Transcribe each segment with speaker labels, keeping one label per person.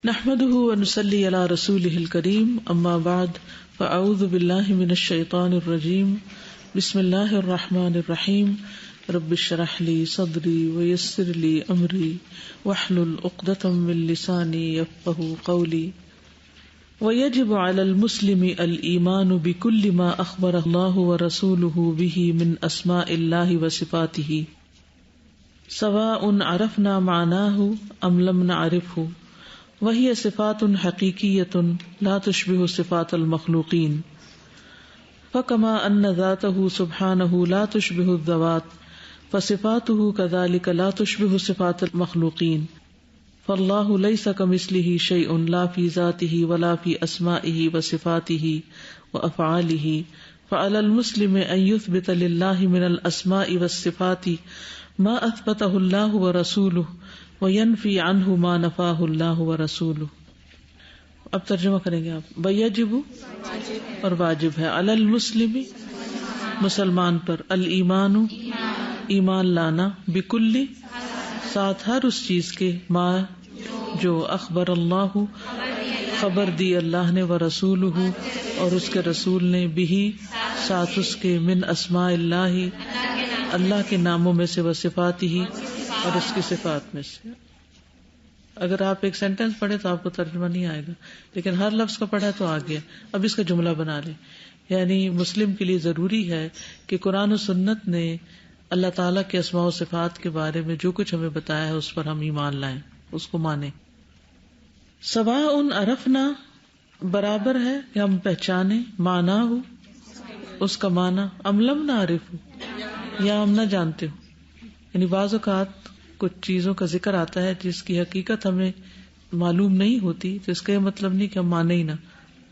Speaker 1: نحمده ونصلي على رسوله الكريم اما بعد فاعوذ بالله من الشيطان الرجيم بسم الله الرحمن الرحيم رب اشرح لي صدري ويسر لي امري واحلل عقدة من لساني يفقهوا قولي ويجب على المسلم الايمان بكل ما اخبر الله ورسوله به من اسماء الله وصفاته سواء عرفنا معناه ام لم نعرفه وہی صفات حقیقیۃ لا تشبہ صفات المخلوقین فکما ان ذاتہ سبحانہ لا تشبہ الذوات فصفاتہ کذلک لا تشبہ صفات المخلوقین فاللہ لیس کمثلہ شیء لا فی ذاتہ ولا فی اسمائہ وصفاتہ وافعالہ فعلی المسلم ان یثبت للہ من الاسماء والصفات ما اثبتہ اللہ ورسولہ وَيَنْفِي عَنْهُ مَا نَفَاهُ اللَّهُ وَرَسُولُهُ. اب ترجمہ کریں گے آپ. وَيَجِبُ اور واجب ہے عَلَى الْمُسْلِمِ مسلمان پر الایمان ایمان لانا بِكُلِّ ساتھ ہر اس چیز کے ما جو اخبر اللہ خبر دی اللہ نے ورسولہ اور اس کے رسول نے بھی ساتھ اس کے من اسماء اللہ اللہ کے ناموں میں سے وصفاتہ اور اس کی صفات میں سے. اگر آپ ایک سینٹینس پڑھے تو آپ کو ترجمہ نہیں آئے گا، لیکن ہر لفظ کا پڑھا تو آ گیا. اب اس کا جملہ بنا لیں. یعنی مسلم کے لیے ضروری ہے کہ قرآن و سنت نے اللہ تعالیٰ کے اسماء و صفات کے بارے میں جو کچھ ہمیں بتایا ہے اس پر ہم ایمان لائیں، اس کو مانیں. سواء عرفنا برابر ہے کہ ہم پہچانے معنی ہو اس کا معنی ام لم نعرف یا ہم نہ جانتے ہو. یعنی بعض اوقات کچھ چیزوں کا ذکر آتا ہے جس کی حقیقت ہمیں معلوم نہیں ہوتی، تو اس کا یہ مطلب نہیں کہ ہم مانے ہی نہ،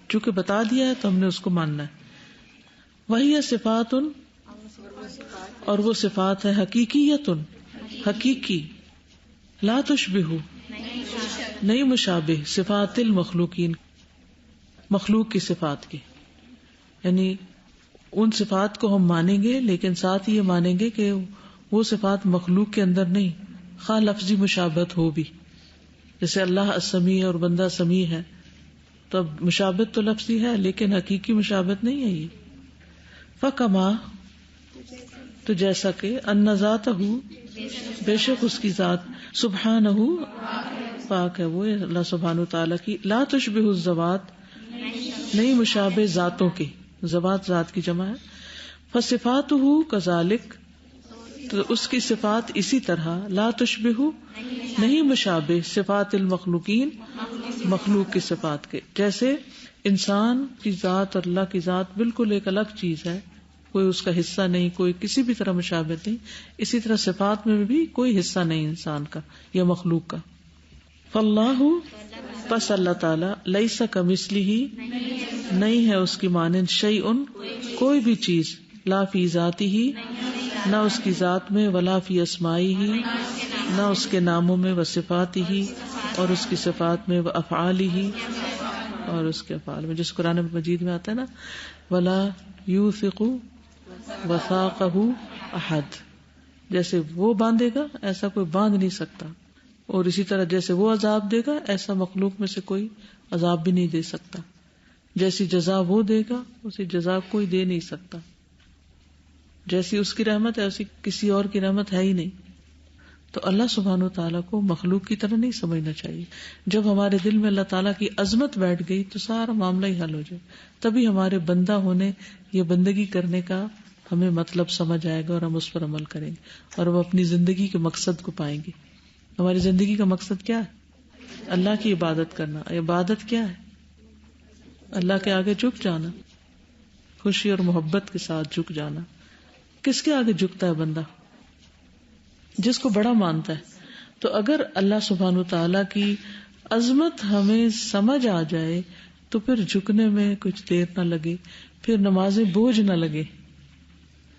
Speaker 1: چونکہ بتا دیا ہے تو ہم نے اس کو ماننا ہے. وہی صفات اور وہ صفات ہے حقیقیت حقیقی لا تشبہ نہیں مشابہ صفات المخلوقین مخلوق کی صفات کی. یعنی ان صفات کو ہم مانیں گے لیکن ساتھ یہ مانیں گے کہ وہ صفات مخلوق کے اندر نہیں، خواہ لفظی مشابہت ہو بھی. جیسے اللہ السمیع اور بندہ سمیع ہے تو اب مشابہت تو لفظی ہے لیکن حقیقی مشابہت نہیں ہے. یہ فکما تو جیسا کہ ان ذاتہ بے شک اس کی ذات سبحانہ پاک ہے وہ اللہ سبحانہ وتعالی کی لا تشبہ الذوات نہیں مشابہ ذاتوں کی، ذوات ذات کی جمع ہے. فصفاتہ کذالک تو اس کی صفات اسی طرح لا تشبہ نہیں مشابہ صفات المخلوقین مخلوق کی صفات کے. جیسے انسان کی ذات اور اللہ کی ذات بالکل ایک الگ چیز ہے، کوئی اس کا حصہ نہیں، کوئی کسی بھی طرح مشابہت نہیں. اسی طرح صفات میں بھی کوئی حصہ نہیں انسان کا یا مخلوق کا. فاللہ پس اللہ تعالی لیس کمثلہ نہیں ہے اس کی مانند شیء کوئی بھی چیز لا فی ذاتہ نہ اس کی ذات میں ولا فی اسمائہ نہ اس کے ناموں میں وصفاتہ اور اس کی صفات میں وافعالہ اور اس کے افعال میں. جس قرآن مجید میں آتا ہے نا ولا یوثق وثاقہ احد، جیسے وہ باندھے گا ایسا کوئی باندھ نہیں سکتا، اور اسی طرح جیسے وہ عذاب دے گا ایسا مخلوق میں سے کوئی عذاب بھی نہیں دے سکتا. جیسی جزا وہ دے گا اسی جزا کوئی دے نہیں سکتا. جیسی اس کی رحمت ہے ایسی کسی اور کی رحمت ہے ہی نہیں. تو اللہ سبحانہ وتعالیٰ کو مخلوق کی طرح نہیں سمجھنا چاہیے. جب ہمارے دل میں اللہ تعالیٰ کی عظمت بیٹھ گئی تو سارا معاملہ ہی حل ہو جائے. تبھی ہمارے بندہ ہونے یا بندگی کرنے کا ہمیں مطلب سمجھ آئے گا اور ہم اس پر عمل کریں گے اور ہم اپنی زندگی کے مقصد کو پائیں گے. ہماری زندگی کا مقصد کیا ہے؟ اللہ کی عبادت کرنا. عبادت کیا ہے؟ اللہ کے آگے جھک جانا، خوشی اور محبت کے ساتھ جھک جانا. کس کے آگے جھکتا ہے بندہ؟ جس کو بڑا مانتا ہے. تو اگر اللہ سبحانہ وتعالیٰ کی عظمت ہمیں سمجھ آ جائے تو پھر جھکنے میں کچھ دیر نہ لگے، پھر نمازیں بوجھ نہ لگے،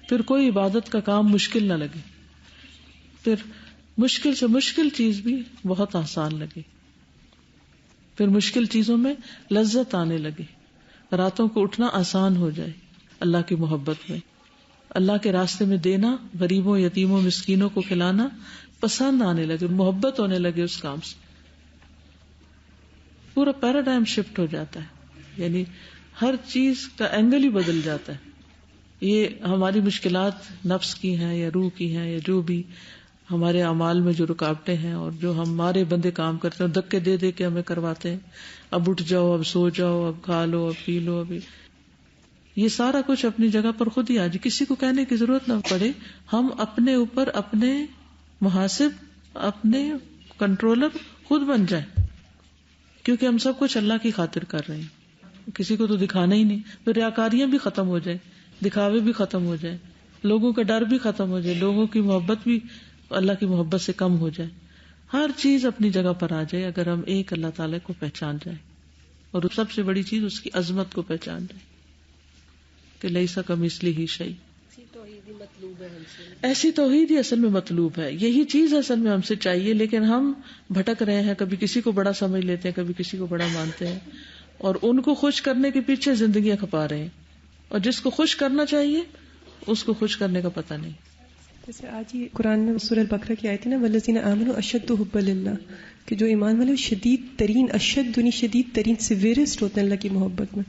Speaker 1: پھر کوئی عبادت کا کام مشکل نہ لگے، پھر مشکل سے مشکل چیز بھی بہت آسان لگے، پھر مشکل چیزوں میں لذت آنے لگے، راتوں کو اٹھنا آسان ہو جائے اللہ کی محبت میں، اللہ کے راستے میں دینا، غریبوں یتیموں مسکینوں کو کھلانا پسند آنے لگے، محبت ہونے لگے اس کام سے. پورا پیراڈائم شفٹ ہو جاتا ہے، یعنی ہر چیز کا اینگل ہی بدل جاتا ہے. یہ ہماری مشکلات نفس کی ہیں یا روح کی ہیں یا جو بھی ہمارے اعمال میں جو رکاوٹیں ہیں اور جو ہمارے بندے کام کرتے ہیں دھکے دے دے کے ہمیں کرواتے ہیں، اب اٹھ جاؤ، اب سو جاؤ، اب کھا لو، اب پی لو، ابھی یہ سارا کچھ اپنی جگہ پر خود ہی آ جائے، کسی کو کہنے کی ضرورت نہ پڑے. ہم اپنے اوپر اپنے محاسب، اپنے کنٹرولر خود بن جائیں، کیونکہ ہم سب کچھ اللہ کی خاطر کر رہے ہیں. کسی کو تو دکھانا ہی نہیں، پھر ریاکاریاں بھی ختم ہو جائیں، دکھاوے بھی ختم ہو جائیں، لوگوں کا ڈر بھی ختم ہو جائے، لوگوں کی محبت بھی اللہ کی محبت سے کم ہو جائے. ہر چیز اپنی جگہ پر آ جائے اگر ہم ایک اللہ تعالیٰ کو پہچان جائیں، اور سب سے بڑی چیز اس کی عظمت کو پہچان جائیں کہ لیسا کمثلہ شیء. ایسی توحید ہی اصل میں مطلوب ہے، یہی چیز اصل میں ہم سے چاہیے. لیکن ہم بھٹک رہے ہیں، کبھی کسی کو بڑا سمجھ لیتے ہیں، کبھی کسی کو بڑا مانتے ہیں، اور ان کو خوش کرنے کے پیچھے زندگیاں کھپا رہے ہیں، اور جس کو خوش کرنا چاہیے اس کو خوش کرنے کا پتہ نہیں.
Speaker 2: جیسے آج ہی قرآن میں سورہ البقرہ کی آیت ہے نا، والذین آمنوا اشد حبا للہ، کہ جو ایمان والے شدید ترین، اشد دنی شدید ترین، سیویرسٹ ہوتے ہیں اللہ کی محبت میں.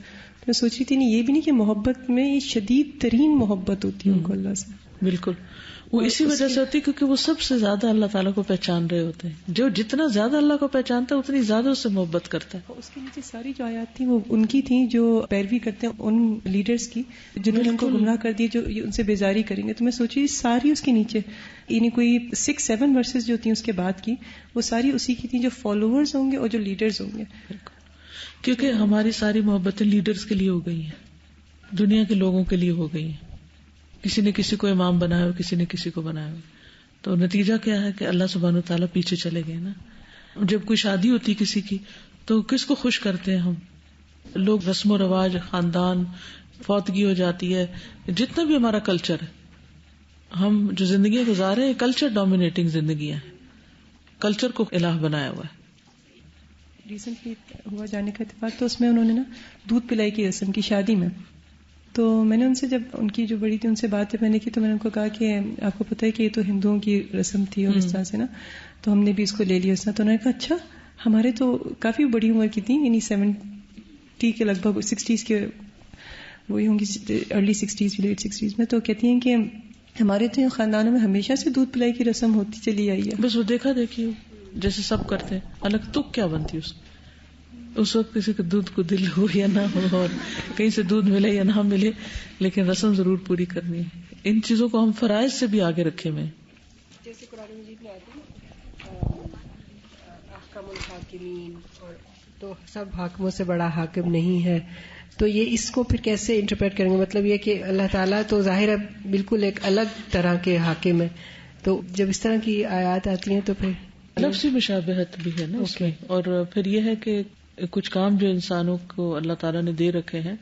Speaker 2: میں سوچ رہی تھی نہیں، یہ بھی نہیں کہ محبت میں یہ شدید ترین محبت ہوتی ہے ان کو اللہ سے.
Speaker 1: بالکل، وہ اسی وجہ سے ہوتی ہے کیونکہ وہ سب سے زیادہ اللہ تعالیٰ کو پہچان رہے ہوتے ہیں. جو جتنا زیادہ اللہ کو پہچانتا ہے اتنی زیادہ اس سے محبت کرتا ہے.
Speaker 2: اس کے نیچے ساری جو آیات تھیں وہ ان کی تھیں جو پیروی کرتے ہیں ان لیڈرز کی جنہوں نے ان کو گمراہ کر دیا، جو ان سے بیزاری کریں گے. تو میں سوچی ساری اس کے نیچے، یعنی کوئی 6-7 ورسز جو تھیں اس کے بعد کی، وہ ساری اسی کی تھیں جو فالوورز ہوں گے اور جو لیڈرز ہوں گے.
Speaker 1: کیونکہ ہماری ساری محبتیں لیڈرز کے لیے ہو گئی ہیں، دنیا کے لوگوں کے لیے ہو گئی ہیں. کسی نے کسی کو امام بنایا ہو، کسی نے کسی کو بنایا ہو، تو نتیجہ کیا ہے کہ اللہ سبحانہ وتعالیٰ پیچھے چلے گئے نا. جب کوئی شادی ہوتی کسی کی تو کس کو خوش کرتے ہیں ہم لوگ؟ رسم و رواج، خاندان، فوتگی ہو جاتی ہے، جتنا بھی ہمارا کلچر ہے، ہم جو زندگیاں گزارے ہیں کلچر ڈومینیٹنگ زندگیاں ہیں، کلچر کو الہ بنایا ہوا ہے.
Speaker 2: ریسنٹلی ہوا جانے کا اتفاق، تو اس میں انہوں نے نا دودھ پلائی کی رسم کی شادی میں. تو میں نے ان سے، جب ان کی جو بڑی تھی ان سے بات جب میں نے کی تو میں نے ان کو کہا کہ آپ کو پتہ ہے کہ یہ تو ہندوؤں کی رسم تھی اور اس طرح سے نا، تو ہم نے بھی اس کو لے لیا اس طرح. تو انہوں نے کہا اچھا، ہمارے تو کافی بڑی عمر کی تھیں، یعنی 70 کے لگ بھگ، 60s کے وہی ہوں گی، ارلی 60s لیٹ 60s میں. تو کہتی ہیں کہ ہمارے تو خاندانوں میں ہمیشہ سے دودھ پلائی کی رسم ہوتی چلی آئی ہے.
Speaker 1: بس وہ دیکھا دیکھی جیسے سب کرتے ہیں، الگ تو کیا بنتی اس وقت کسی کے دودھ کو دل ہو یا نہ ہو، اور کہیں سے دودھ ملے یا نہ ملے، لیکن رسم ضرور پوری کرنی ہے. ان چیزوں کو ہم فرائض سے بھی آگے رکھے ہوئے.
Speaker 3: جیسے قرآن مجید میں آتی ہے احکام الحاکمین، اور تو سب حاکموں سے بڑا حاکم نہیں ہے. تو یہ اس کو پھر کیسے انٹرپریٹ کریں گے؟ مطلب یہ کہ اللہ تعالیٰ تو ظاہر ہے بالکل ایک الگ طرح کے حاکم ہے، تو جب اس طرح کی آیات آتی ہیں تو پھر
Speaker 1: لفظی مشابہت بھی ہے نا اس میں. اور پھر یہ ہے کہ کچھ کام جو انسانوں کو اللہ تعالیٰ نے دے رکھے ہیں،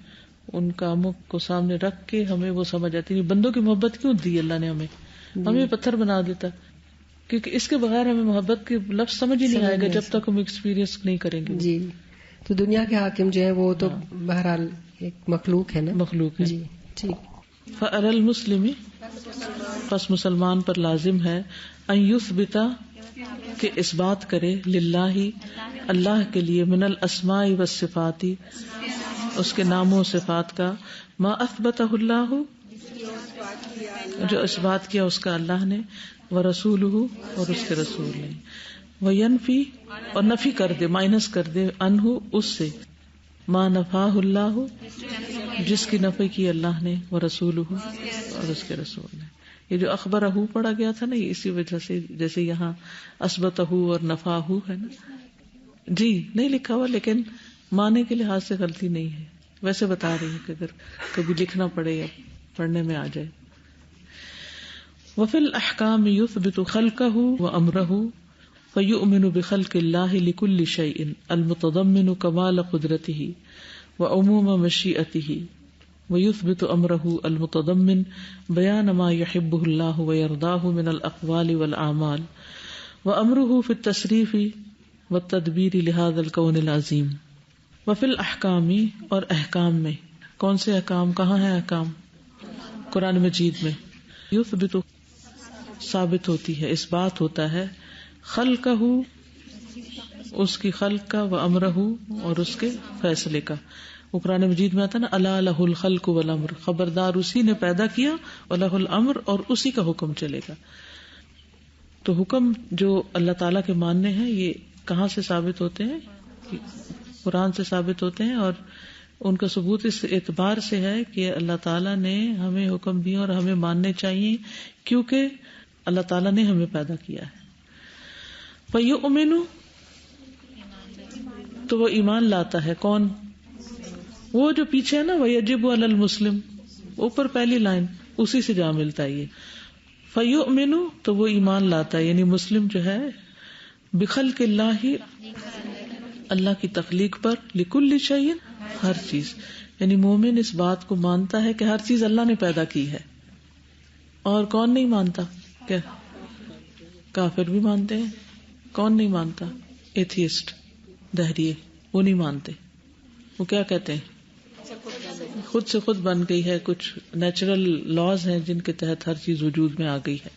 Speaker 1: ان کاموں کو سامنے رکھ کے ہمیں وہ سمجھ آتی ہے بندوں کی محبت کیوں دی اللہ نے ہمیں پتھر بنا دیتا، کیونکہ اس کے بغیر ہمیں محبت کے لفظ سمجھ ہی نہیں آئے گا جب تک ہم ایکسپیرینس نہیں کریں گے.
Speaker 3: جی، تو دنیا کے حاکم جو ہے وہ تو بہرحال ایک مخلوق ہے نا،
Speaker 1: مخلوق ہے.
Speaker 3: جی ٹھیک.
Speaker 1: فعلی المسلم، پس مسلمان پر لازم ہے ان یثبت، کہ اس بات کرے، للہ، اللہ کے لیے، من الاسماء والصفات، اس کے ناموں و صفات کا، ما اثبتہ اللہ، جو اس بات کیا اس کا اللہ نے، ورسولہ، اور اس کے رسول نے، وینفی، اور نفی کر دے، مائنس کر دے، عنہ، اس سے، ما نفاہ اللہ، جس کی نفی کی اللہ نے، ورسولہ، اور اس کے رسول نے. یہ جو اخبرہ پڑھا گیا تھا نا، یہ اسی وجہ سے، جیسے یہاں اثبتہ اور نفاہ ہے نا، جی نہیں لکھا ہوا لیکن معنی کے لحاظ سے غلطی نہیں ہے، ویسے بتا رہی ہے کہ اگر کبھی لکھنا پڑے یا پڑھنے میں آ جائے. وفی الاحکام یثبت خلقہ وامرہ فیؤمن بخلق اللہ لکل شیء المتضمن کمال قدرتہ وعموم مشیئتہ، ويثبت امره المتضمن بیان ما يحبه الله ويرضاه من الاقوال والاعمال، وامره في التصریف والتدبیر لهذا الكون العظیم. وفي الاحکام، اور احکام میں، کون سے احکام، کہاں ہے احکام؟ قرآن مجید میں. یثبت، ثابت ہوتی ہے، اس بات ہوتا ہے، خلقہ، اس کی خلق کا، و امرہ اور اس کے فیصلے کا. وہ قرآن مجید میں آتا نا الا لہ الخلق والامر، خبردار اسی نے پیدا کیا، ولہ الامر اور اسی کا حکم چلے گا. تو حکم جو اللہ تعالیٰ کے ماننے ہیں یہ کہاں سے ثابت ہوتے ہیں؟ قرآن سے ثابت ہوتے ہیں، اور ان کا ثبوت اس اعتبار سے ہے کہ اللہ تعالیٰ نے ہمیں حکم دیا اور ہمیں ماننے چاہیے کیونکہ اللہ تعالیٰ نے ہمیں پیدا کیا ہے. فَيُؤْمِنُ تو وہ ایمان لاتا ہے. کون؟ وہ جو پیچھے ہے نا وَيَجِبُ عَلَى الْمُسْلِمِ، اوپر پہلی لائن اسی سے جا ملتا ہے یہ. فَيُؤْمِنُ تو وہ ایمان لاتا ہے، یعنی مسلم جو ہے بخلق اللہ، اللہ کی تخلیق پر، لکل شیء ہر چیز، یعنی مومن اس بات کو مانتا ہے کہ ہر چیز اللہ نے پیدا کی ہے. اور کون نہیں مانتا؟ کیا کافر بھی مانتے ہیں. کون نہیں مانتا؟ ایتھیسٹ، دہریے، وہ نہیں مانتے. وہ کیا کہتے ہیں؟ خود سے خود بن گئی ہے، کچھ نیچرل لاز ہیں جن کے تحت ہر چیز وجود میں آ گئی ہے.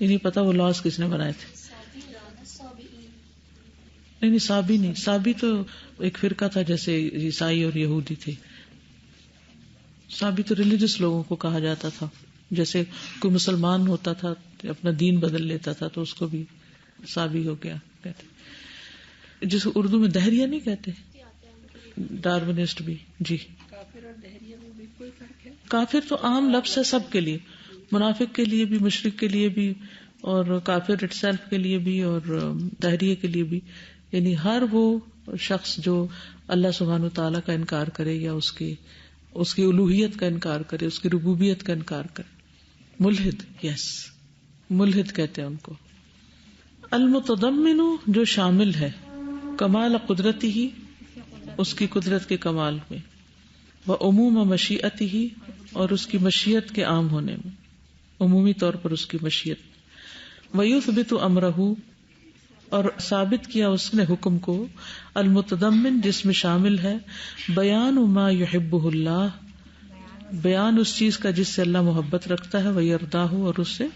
Speaker 1: یہ نہیں پتا وہ لاز کس نے بنائے تھے. نہیں سابی نہیں، سابی تو ایک فرقہ تھا جیسے عیسائی اور یہودی تھے. سابی تو ریلیجس لوگوں کو کہا جاتا تھا، جیسے کوئی مسلمان ہوتا تھا اپنا دین بدل لیتا تھا تو اس کو بھی سابی ہو گیا کہتے، جس کو اردو میں دہریہ نہیں کہتے، ڈارونسٹ بھی. جی
Speaker 3: کافر اور دہریہ میں بھی کوئی فرق ہے؟
Speaker 1: کافر تو عام لفظ ہے سب کے لیے، منافق کے لیے بھی، مشرک کے لیے بھی، اور کافر اٹ سیلف کے لیے بھی، اور دہریہ کے لیے بھی. یعنی ہر وہ شخص جو اللہ سبحانہ وتعالیٰ کا انکار کرے یا اس کی الوہیت کا انکار کرے، اس کی ربوبیت کا انکار کرے. ملحد، یس ملحد کہتے ہیں ان کو. المتضمن جو شامل ہے، کمال قدرتی ہی اس کی قدرت کے کمال میں، وعموم مشیئتی ہی اور اس کی مشیت کے عام ہونے میں، عمومی طور پر اس کی مشیت. ویثبت امرہ اور ثابت کیا اس نے حکم کو، المتضمن جس میں شامل ہے، بیان ما یحبہ اللہ بیان اس چیز کا جس سے اللہ محبت رکھتا ہے، ویرضاہ اور اس سے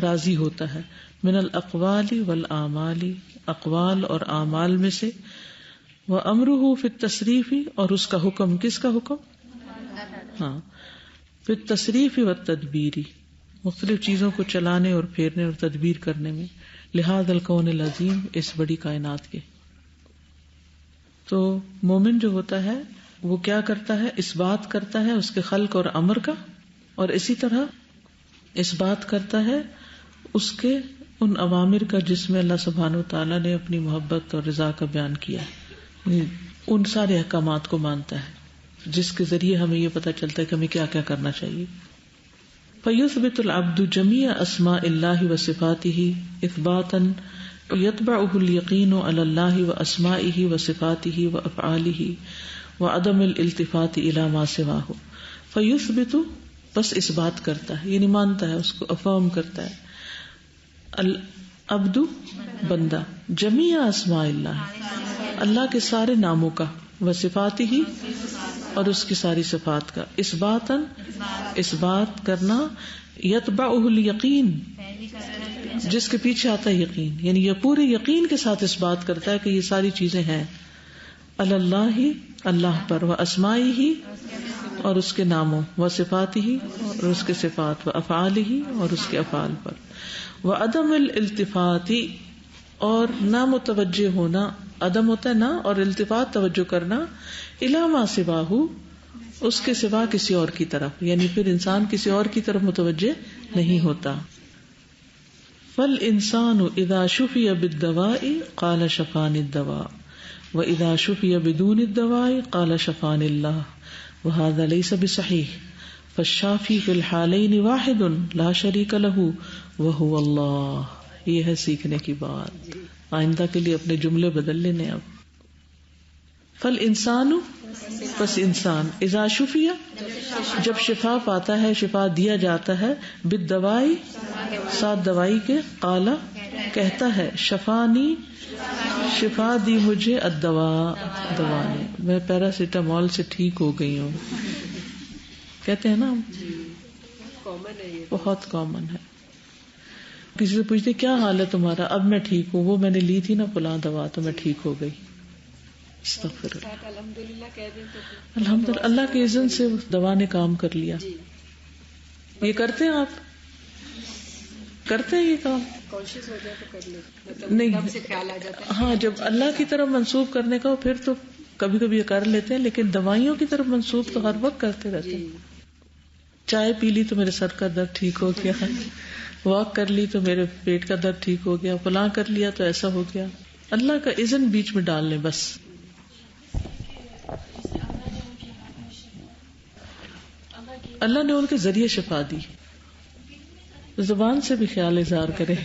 Speaker 1: راضی ہوتا ہے، من الاقوال والاعمال اقوال اور اعمال میں سے، وامرہ فی التصریف اور اس کا حکم، کس کا حکم؟ ہاں فی التصریف والتدبیر مختلف چیزوں کو چلانے اور پھیرنے اور تدبیر کرنے میں، لہذا الکون العظیم اس بڑی کائنات کے. تو مومن جو ہوتا ہے وہ کیا کرتا ہے؟ اس بات کرتا ہے اس کے خلق اور امر کا، اور اسی طرح اس بات کرتا ہے اس کے ان اوامر کا جس میں اللہ سبحانہ وتعالیٰ نے اپنی محبت اور رضا کا بیان کیا ہے. ان سارے احکامات کو مانتا ہے جس کے ذریعے ہمیں یہ پتہ چلتا ہے کہ ہمیں کیا کیا کرنا چاہیے. فَيُثْبِتُ الْعَبْدُ جَمِيعَ أَسْمَاءِ اللَّهِ وَصِفَاتِهِ إِثْبَاتًا يَتْبَعُهُ الْيَقِينُ عَلَى اللَّهِ وَأَسْمَائِهِ وَصِفَاتِهِ وَأَفْعَالِهِ وَعَدَمِ الْالْتِفَاتِ إِلَى مَا سِوَاهُ. فَيُثْبِتُ بس اس بات کرتا ہے، یعنی مانتا ہے، اس کو افرم کرتا ہے. العبد بندہ، جمیع اسماء اللہ اللہ کے سارے ناموں کا، وصفاتہ اور اس کی ساری صفات کا، اثباتاً اس بات کرنا، یتبعہ الیقین جس کے پیچھے آتا ہے یقین، یعنی یہ پورے یقین کے ساتھ اس بات کرتا ہے کہ یہ ساری چیزیں ہیں، اللہ اللہ پر، و اسمائہ اور اس کے ناموں، و صفاتہ اور اس کے صفات، و افعالہ اور اس کے افعال پر، و عدم الالتفات اور نہ متوجہ ہونا، عدم ہوتا ہے نہ، اور التفات توجہ کرنا، الی ما سواہ اس کے سوا کسی اور کی طرف، یعنی پھر انسان کسی اور کی طرف متوجہ نہیں ہوتا. فالانسان اذا شفی بالدواء قال شفانی الدواء واذا شفی بدون الدواء قال شفانی اللہ وهذا ليس بصحیح فالشافی فی الحالین واحد لا شریک له وهو اللہ. یہ ہے سیکھنے کی بات، آئندہ کے لیے اپنے جملے بدل لینے. اب فالانسان پس انسان، اذا شفیہ جب شفا پاتا ہے، شفا دیا جاتا ہے، بالدوائی ساتھ دوائی کے، قالا کہتا ہے، شفانی شفا دی مجھے، الدواء دوا نے، میں پیراسیٹامول سے ٹھیک ہو گئی ہوں. کہتے ہیں نا، بہت کامن ہے. کسی سے پوچھتے کیا حال ہے تمہارا، اب میں ٹھیک ہوں، وہ میں نے لی تھی نا فلاں دوا تو میں ٹھیک ہو گئی. استغفر اللہ.
Speaker 3: الحمدللہ کہہ دیں تو
Speaker 1: الحمدللہ اللہ کے اذن سے دوا نے کام کر لیا. یہ کرتے ہیں آپ، کرتے ہیں یہ کام؟
Speaker 3: کانشیس ہو جائے تو کر لیں، مطلب
Speaker 1: نہیں
Speaker 3: سے خیال آ جاتا ہے.
Speaker 1: ہاں جب اللہ کی طرف منسوب کرنے کا ہو پھر تو کبھی کبھی یہ کر لیتے ہیں، لیکن دوائیوں کی طرف منسوب تو ہر وقت کرتے رہتے ہیں. چائے پی لی تو میرے سر کا درد ٹھیک ہو گیا، واک کر لی تو میرے پیٹ کا درد ٹھیک ہو گیا، فلاں کر لیا تو ایسا ہو گیا. اللہ کا اذن بیچ میں ڈال لیں بس. اللہ نے ان کے ذریعے شفا دی. زبان سے بھی خیال اظہار کرے.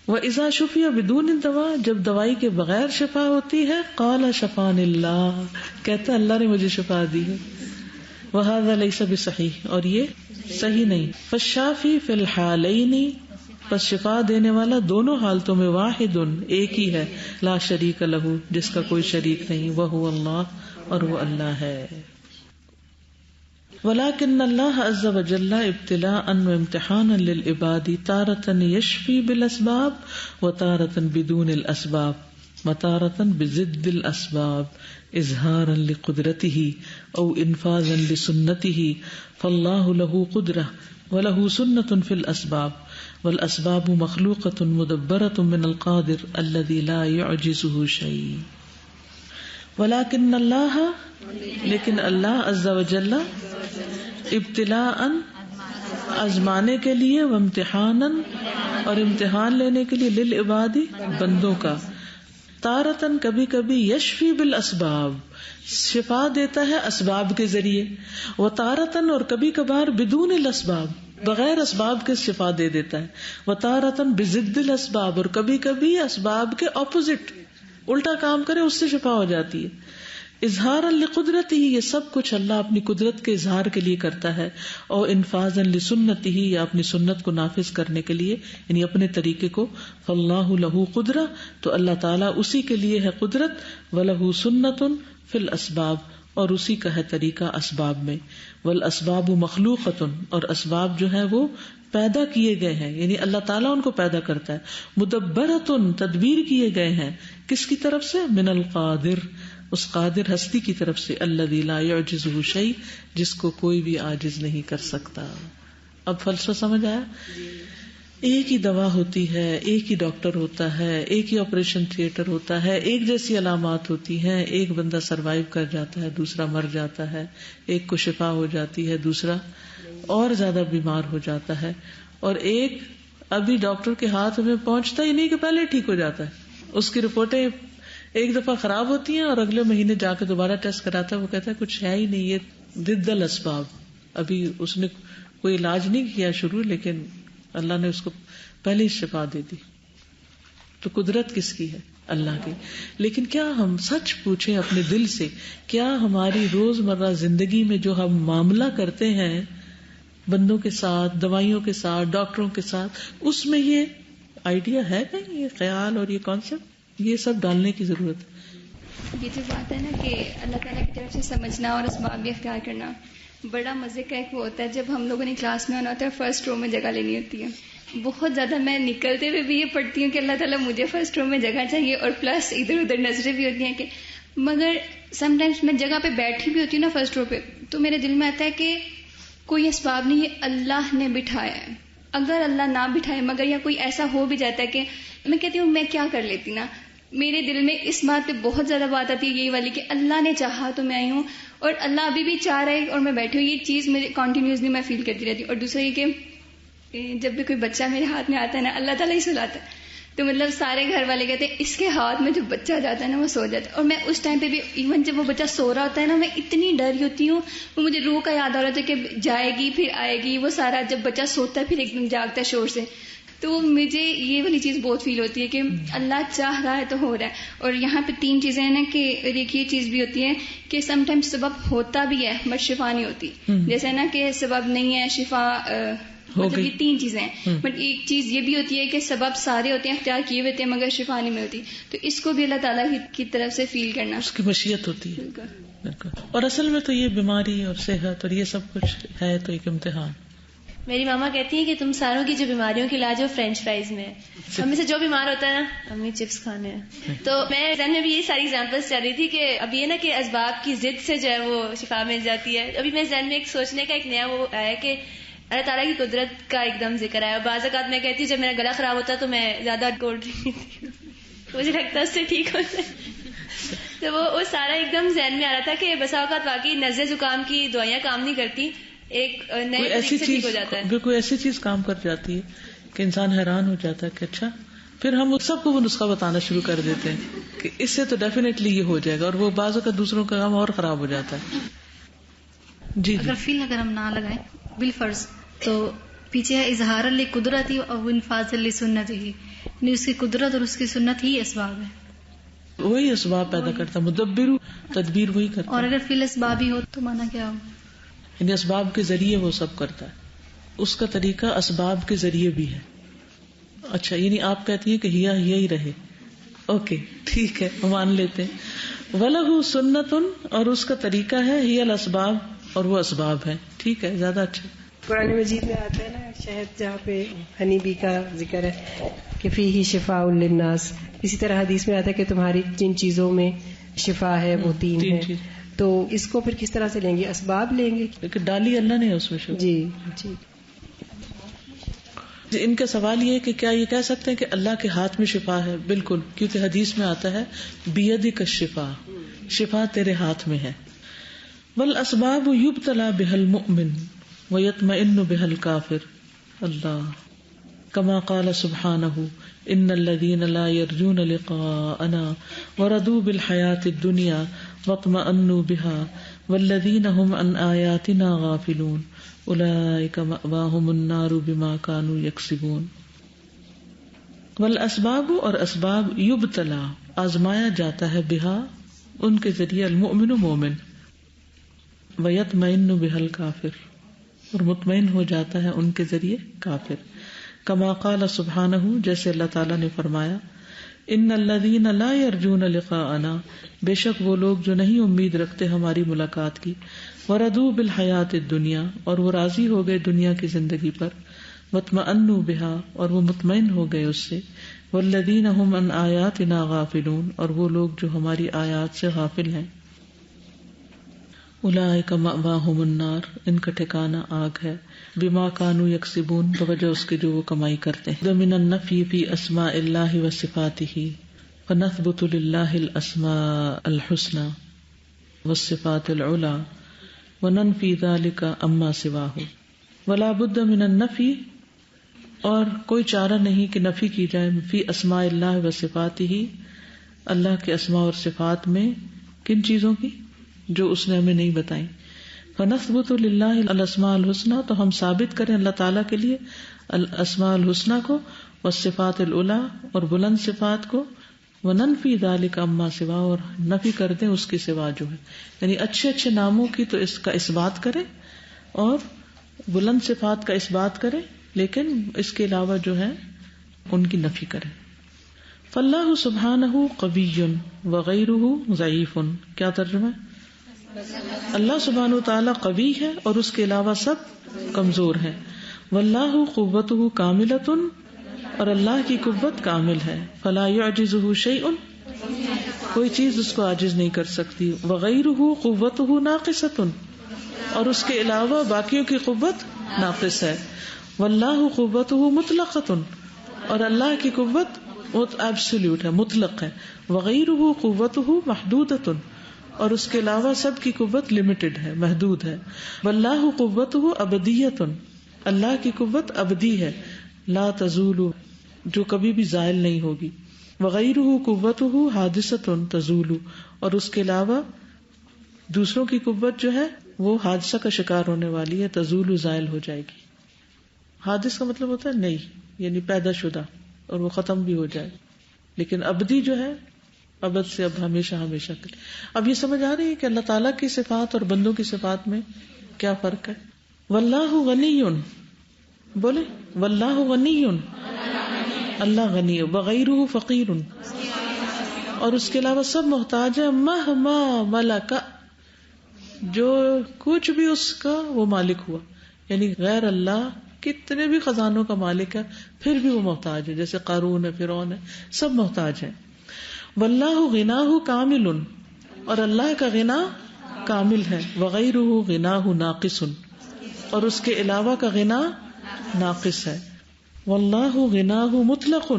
Speaker 1: وَإِذَا شُفِيَ بِدُونِ الدَّوَاءِ جب دوائی کے بغیر شفا ہوتی ہے قَالَ شَفَانِ اللَّهُ کہتا اللہ نے مجھے شفا دی ہے. وَهَذَا لَيْسَ بِصَحِيحٍ اور یہ صحیح نہیں. فَالشَّافِي فِي الْحَالَيْنِ پس شفا دینے والا دونوں حالتوں میں واحد ایک ہی ہے. لا شریک لہ جس کا کوئی شریک نہیں. وَهُوَ اللَّهُ اور وہ اللہ ہے. ولكن اللہ عز وجل ابتلاء وامتحانا للعباد تارة يشفي بالاسباب وتارة بدون الاسباب وتارة بضد الاسباب اظہارا لقدرته او انفاذا لسنته فالله له قدرة وله سنة في الاسباب والاسباب مخلوقة مدبرة من القادر الذي لا يعجزه شيء. ولكن اللہ لیکن اللہ عز وجل ابتلاء آزمانے کے لیے وامتحانا اور امتحان لینے کے لیے للعباد بندوں کا تارتن کبھی کبھی یشفی بالاسباب شفا دیتا ہے اسباب کے ذریعے، وہ تارتن اور کبھی کبھار بدون الاسباب بغیر اسباب کے شفا دے دیتا ہے، وہ تارتن بضد الاسباب اور کبھی کبھی اسباب کے اپوزٹ الٹا کام کرے اس سے شفا ہو جاتی ہے. اظہارا لقدرتہ یہ سب کچھ اللہ اپنی قدرت کے اظہار کے لیے کرتا ہے، اور انفاذا لسنتہ یا اپنی سنت کو نافذ کرنے کے لیے یعنی اپنے طریقے کو. فاللہ لہ قدرہ تو اللہ تعالیٰ اسی کے لیے ہے قدرت، ولہ سنت فی الاسباب اور اسی کا ہے طریقہ اسباب میں. والاسباب مخلوقۃ اور اسباب جو ہیں وہ پیدا کیے گئے ہیں یعنی اللہ تعالیٰ ان کو پیدا کرتا ہے. مدبرۃ تدبیر کیے گئے ہیں کس کی طرف سے؟ من القادر اس قادر ہستی کی طرف سے. الذی لا یعجزہ شیء جس کو کوئی بھی عاجز نہیں کر سکتا. اب فلسفہ سمجھ آیا؟ ایک ہی دوا ہوتی ہے، ایک ہی ڈاکٹر ہوتا ہے، ایک ہی آپریشن تھیٹر ہوتا ہے، ایک جیسی علامات ہوتی ہیں. ایک بندہ سروائیو کر جاتا ہے، دوسرا مر جاتا ہے. ایک کو شفا ہو جاتی ہے، دوسرا اور زیادہ بیمار ہو جاتا ہے. اور ایک ابھی ڈاکٹر کے ہاتھ میں پہنچتا ہی نہیں کہ پہلے ٹھیک ہو جاتا ہے. اس کی رپورٹیں ایک دفعہ خراب ہوتی ہیں اور اگلے مہینے جا کے دوبارہ ٹیسٹ کراتا ہے، وہ کہتا ہے کچھ ہے ہی نہیں، یہ ضد الاسباب. ابھی اس نے کوئی علاج نہیں کیا شروع، لیکن اللہ نے اس کو پہلے ہی شفا دے دی. تو قدرت کس کی ہے؟ اللہ کی. لیکن کیا ہم سچ پوچھیں اپنے دل سے، کیا ہماری روزمرہ زندگی میں جو ہم معاملہ کرتے ہیں بندوں کے ساتھ، دوائیوں کے ساتھ، ڈاکٹروں کے ساتھ، اس میں یہ آئیڈیا ہے کہیں، یہ خیال اور یہ کانسیپٹ، یہ سب ڈالنے کی ضرورت ہے.
Speaker 4: یہ جو بات ہے نا کہ اللہ تعالیٰ کی طرف سے سمجھنا اور اسباب بھی اختیار کرنا، بڑا مزے کا ایک وہ ہوتا ہے جب ہم لوگوں نے کلاس میں آنا ہوتا ہے، فرسٹ رو میں جگہ لینی ہوتی ہے. بہت زیادہ میں نکلتے ہوئے بھی یہ پڑھتی ہوں کہ اللہ تعالیٰ مجھے فرسٹ رو میں جگہ چاہیے، اور پلس ادھر ادھر نظریں بھی ہوتی ہیں کہ مگر سم ٹائمس میں جگہ پہ بیٹھی بھی ہوتی ہوں نا فرسٹ رو پہ، تو میرے دل میں آتا ہے کہ کوئی اسباب نہیں، یہ اللہ نے بٹھایا ہے. اگر اللہ نہ بٹھائے مگر یا کوئی ایسا ہو بھی جاتا ہے کہ میں کہتی ہوں میں کیا کر لیتی نا، میرے دل میں اس بات پہ بہت زیادہ بات آتی ہے یہی والی کہ اللہ نے چاہا تو میں آئی ہوں، اور اللہ ابھی بھی چاہ رہا ہے اور میں بیٹھی ہوں. یہ چیز مجھے کنٹینیوسلی میں فیل کرتی رہتی ہوں. اور دوسرا یہ کہ جب بھی کوئی بچہ میرے ہاتھ میں آتا ہے نا، اللہ تعالیٰ ہی سلاتا ہے، تو مطلب سارے گھر والے کہتے ہیں اس کے ہاتھ میں جو بچہ جاتا ہے نا وہ سو جاتا ہے. اور میں اس ٹائم پہ بھی ایون جب وہ بچہ سو رہا ہوتا ہے نا، میں اتنی ڈری ہوتی ہوں، وہ مجھے روح کا یاد آ رہا ہوتا ہے کہ جائے گی پھر آئے گی، وہ سارا جب بچہ سوتا ہے پھر ایک دم جاگتا ہے شور سے. تو مجھے یہ والی چیز بہت فیل ہوتی ہے کہ اللہ چاہ رہا ہے تو ہو رہا ہے. اور یہاں پہ 3 چیزیں ہیں نا کہ ایک یہ چیز بھی ہوتی ہے کہ سم ٹائم سبب ہوتا بھی ہے بٹ شفا نہیں ہوتی. جیسے نا کہ سبب نہیں ہے شفا، مطلب یہ 3 چیزیں ہیں. بٹ ایک چیز یہ بھی ہوتی ہے کہ سبب سارے ہوتے ہیں، اختیار کیے ہوتے ہیں، مگر شفا نہیں ملتی. تو اس کو بھی اللہ تعالیٰ کی طرف سے فیل کرنا،
Speaker 1: اس کی مشیت ہوتی ہے. اور اصل میں تو یہ بیماری اور صحت اور یہ سب کچھ ہے تو ایک امتحان.
Speaker 5: میری ماما کہتی ہیں کہ تم ساروں کی جو بیماریوں کی علاج ہے وہ فرینچ فرائز میں ہے. امی سے جو بیمار ہوتا ہے نا, امی چپس کھانے ہیں. تو میں ذہن میں بھی یہ ساری ایگزامپلس چل رہی تھی کہ اب یہ نا کہ اسباب کی ضد سے جو ہے وہ شفا مل جاتی ہے. ابھی میں ذہن میں ایک سوچنے کا ایک نیا وہ آیا کہ اللہ تعالیٰ کی قدرت کا ایک دم ذکر آیا. بعض اوقات میں کہتی ہوں جب میرا گلا خراب ہوتا ہے تو میں زیادہ کولڈ ڈرنک پیتی ہوں, مجھے لگتا ہے اس سے ٹھیک ہوتا ہے. تو وہ سارا ایک دم ذہن میں آ رہا تھا کہ بسا اوقات واقعی نزلے زکام کی دوائیاں کام نہیں کرتی, ایک نئے طریقے سے ٹھیک ہو جاتا ہے.
Speaker 1: کوئی ایسی چیز کام کر جاتی ہے کہ انسان حیران ہو جاتا ہے کہ اچھا, پھر ہم سب کو وہ نسخہ بتانا شروع کر دیتے ہیں کہ اس سے تو ڈیفینیٹلی یہ ہو جائے گا, اور وہ بعض اوقات دوسروں کا کام اور خراب ہو جاتا ہے. جی
Speaker 6: اگر فیل اگر ہم نہ لگائیں بالفرض تو پیچھے ہے اظہار لقدرتی اور انفاذ لسنت ہی, یعنی اس کی قدرت اور اس کی سنت ہی اسباب ہے,
Speaker 1: وہی اسباب پیدا کرتا ہے. مدبر تدبیر وہی کرتا ہے.
Speaker 6: اور اگر فیل اسباب ہی ہو تو مانا کیا ہو,
Speaker 1: یعنی اسباب کے ذریعے وہ سب کرتا ہے, اس کا طریقہ اسباب کے ذریعے بھی ہے. اچھا, یعنی آپ کہتی ہیں کہ ہیا ہی رہے. اوکے ٹھیک ہے, مان لیتے ہیں. وَلَهُ سُنَّةٌ, اور اس کا طریقہ ہے ہی الاسباب, اور وہ اسباب ہے. ٹھیک ہے, زیادہ اچھا.
Speaker 3: قرآن مجید میں آتا ہے نا شہد, جہاں پہ ہنی بی کا ذکر ہے کہ فیہ شفاء للناس, اسی طرح حدیث میں آتا ہے کہ تمہاری جن چیزوں میں شفا ہے وہ تین ہے. تو اس کو پھر کس طرح سے لیں گے, اسباب لیں گے,
Speaker 1: لیکن ڈالی اللہ نے اس میں شفا.
Speaker 3: جی جی.
Speaker 1: ان کا سوال یہ ہے کہ کیا یہ کہہ سکتے ہیں کہ اللہ کے ہاتھ میں شفا ہے؟ بالکل, کیونکہ حدیث میں آتا ہے بیدک الشفا, شفا تیرے ہاتھ میں ہے. والاسباب یبتلی بها المؤمن ویطمئن بها الکافر. اللہ کما قال سبحانہ ان الذین لا یرجون لقاءنا ورضوا بالحیاة الدنیا واطمئنوا بها والذین هم عن آیاتنا غافلون اولئک مأواہم النار بما كانوا یکسبون. والاسباب, اور اسباب, یبتلا, آزمایا جاتا ہے, بہا, ان کے ذریعے, المؤمن, مومن, ویطمئن بها الکافر, اور مطمئن ہو جاتا ہے ان کے ذریعے کافر. کما قال سبحانہ, جیسے اللہ تعالیٰ نے فرمایا, ان الذین لا یرجون لقاءنا, بے شک وہ لوگ جو نہیں امید رکھتے ہماری ملاقات کی, وردوا بالحیات الدنیا, اور وہ راضی ہو گئے دنیا کی زندگی پر, واطمئنوا بها, اور وہ مطمئن ہو گئے اس سے, والذین هم عن آیاتنا غافلون, اور وہ لوگ جو ہماری آیات سے غافل ہیں. اولئک مأواہم النار, ان کا ٹھکانہ آگ ہے, بما كانوا یکسبون, بوجہ اس کے جو وہ کمائی کرتے ہیں. من النفی فی اسماء اللہ وصفاتہ, فنثبت للہ الاسماء الحسنى والصفات العلی وننفی ذلک اما سواہ. ولا بد من النفی, اور کوئی چارہ نہیں کہ نفی کی جائے, فی اسماء اللہ وصفاتہ, اللہ کے اسماء اور صفات میں. کن چیزوں کی؟ جو اس نے ہمیں نہیں بتائیں. فنثبت للہ الاسماء الحسنى, تو ہم ثابت کریں اللہ تعالیٰ کے لیے الاسماء الحسنى کو, والصفات العلی, اور بلند صفات کو, وننفی ذلک اما سوا, اور نفی کر دیں اس کے سوا جو ہے. یعنی اچھے اچھے ناموں کی تو اس کا اثبات کریں, اور بلند صفات کا اثبات کریں, لیکن اس کے علاوہ جو ہے ان کی نفی کریں. فاللہ سبحانہ قوی وغیرہ ضعیف. کیا ترجمہ ہے؟ اللہ سبحانہ تعالیٰ قوی ہے اور اس کے علاوہ سب کمزور ہیں. واللہ قوتہ کاملۃ, اور اللہ کی قوت کامل ہے. فلا یعجزہ شیء, کوئی چیز اس کو عاجز نہیں کر سکتی. وغیرہ قوتہ ناقصۃ, اور اس کے علاوہ باقیوں کی قوت ناقص ہے. واللہ قوتہ مطلقۃ, اور اللہ کی قوت ایبسولوٹ ہے, مطلق ہے. وغیرہ قوتہ محدودۃ, اور اس کے علاوہ سب کی قوت لمیٹڈ ہے, محدود ہے. واللہ قوتہ ابدیۃ, اللہ کی قوت ابدی ہے, لا تزول, جو کبھی بھی زائل نہیں ہوگی. وغیرہ قوتہ حادثۃ تزول, اور اس کے علاوہ دوسروں کی قوت جو ہے وہ حادثہ کا شکار ہونے والی ہے, تزول, زائل ہو جائے گی. حادث کا مطلب ہوتا ہے نئی, یعنی پیدا شدہ, اور وہ ختم بھی ہو جائے. لیکن ابدی جو ہے ابد سے اب ہمیشہ ہمیشہ کے لیے. اب یہ سمجھ آ رہی ہے کہ اللہ تعالیٰ کی صفات اور بندوں کی صفات میں کیا فرق ہے. واللہ غنی, بولے واللہ غنی, اللہ غنی, وغیرہ فقیر, اور اس کے علاوہ سب محتاج ہے. مہما ملک, جو کچھ بھی اس کا وہ مالک ہوا, یعنی غیر اللہ کتنے بھی خزانوں کا مالک ہے پھر بھی وہ محتاج ہے، جیسے قارون ہے، فرعون ہے، سب محتاج ہیں. واللہ غناہ کامل، اور اللہ کا غنا کامل ہے. وغیرہ غناہ ناقص، اور اس کے علاوہ کا غنا ناقص ہے. واللہ غناہ مطلق،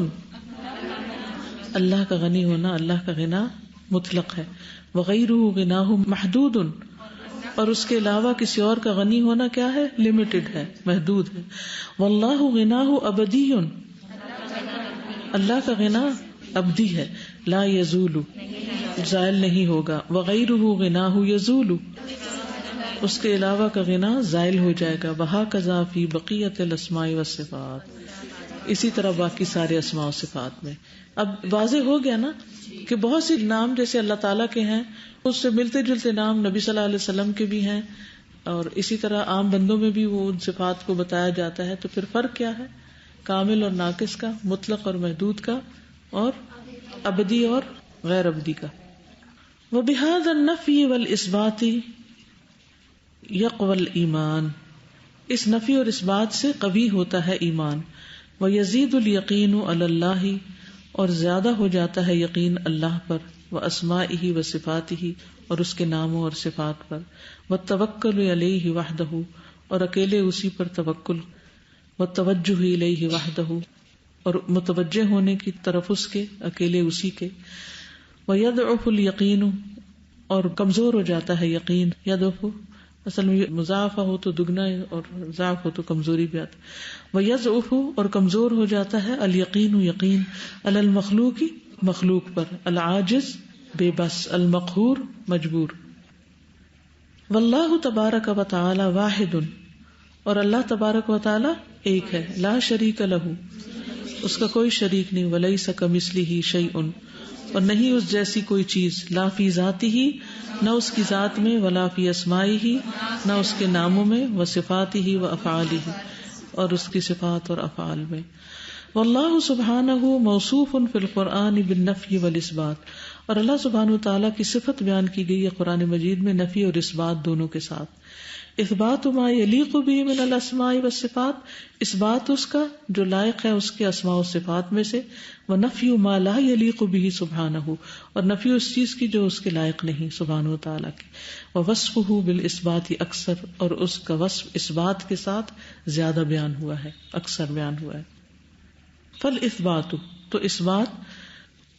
Speaker 1: اللہ کا غنی ہونا، اللہ کا غنا مطلق ہے. وغیرہ غناہ محدود، اور اس کے علاوہ کسی اور کا غنی ہونا کیا ہے؟ لمیٹڈ ہے، محدود ہے. واللہ غناہ ابدی، اللہ کا غنا ابدی ہے. لا یزول، زائل نہیں ہوگا. وغیرہ غناہ یزول، اس کے علاوہ کا غنا زائل ہو جائے گا. وہکذا فی بقیۃ الاسماء والصفات، اسی طرح باقی سارے اسماء و صفات میں. اب واضح ہو گیا نا کہ بہت سے نام جیسے اللہ تعالیٰ کے ہیں، اس سے ملتے جلتے نام نبی صلی اللہ علیہ وسلم کے بھی ہیں، اور اسی طرح عام بندوں میں بھی وہ ان صفات کو بتایا جاتا ہے. تو پھر فرق کیا ہے؟ کامل اور ناقص کا، مطلق اور محدود کا، اور ابدی اور غیر ابدی کا. وبہذا النفی والاثبات یقوی الایمان، اس نفی اور اس بات سے قوی ہوتا ہے ایمان. ویزید الیقین علی اللہ، اور زیادہ ہو جاتا ہے یقین اللہ پر. واسمائہ وصفاتہ، اور اس کے ناموں اور صفات پر. والتوکل علیہ وحدہ، اور اکیلے اسی پر توکل. والتوجہ الیہ وحدہ، اور متوجہ ہونے کی طرف اس کے، اکیلے اسی کے. ویضعف الیقین، اور کمزور ہو جاتا ہے یقین. یضعف اصل میں مضاعفہ ہو تو دگنا اور ضعف ہو تو کمزوری بھی آتا. ویضعف، اور کمزور ہو جاتا ہے الیقین یقین، علی المخلوق مخلوق پر. العاجز بے بس، المقہور مجبور. واللہ تبارک و تعالی واحد، اور اللہ تبارک و تعالی ایک ہے. لا شریک لہ، اس کا کوئی شریک نہیں. ولیس کمثلہ شیء، اور نہیں اس جیسی کوئی چیز. لا فی ذاتہ، نہ اس کی ذات میں. ولا فی اسمائہ، نہ اس کے ناموں میں. وصفاتہ وافعالہ، اور اس کی صفات اور افعال میں. واللہ سبحانہ موصوف فی القرآن بالنفی والاثبات، اور اللہ سبحانہ وتعالیٰ کی صفت بیان کی گئی ہے قرآن مجید میں نفی اور اثبات دونوں کے ساتھ. اثبات ما یلیق به من الاسماء والصفات، اثبات اس کا جو لائق ہے اس کے اسماء و صفات میں سے. ونفی ما لا یلیق به سبحانہ، اور نفی اس چیز کی جو اس کے لائق نہیں سبحانہ وتعالیٰ کی. ووصفہ بالاثبات اکثر، اور اس کا وصف اثبات کے ساتھ زیادہ بیان ہوا ہے، اکثر بیان ہوا ہے. فالاثبات، تو اثبات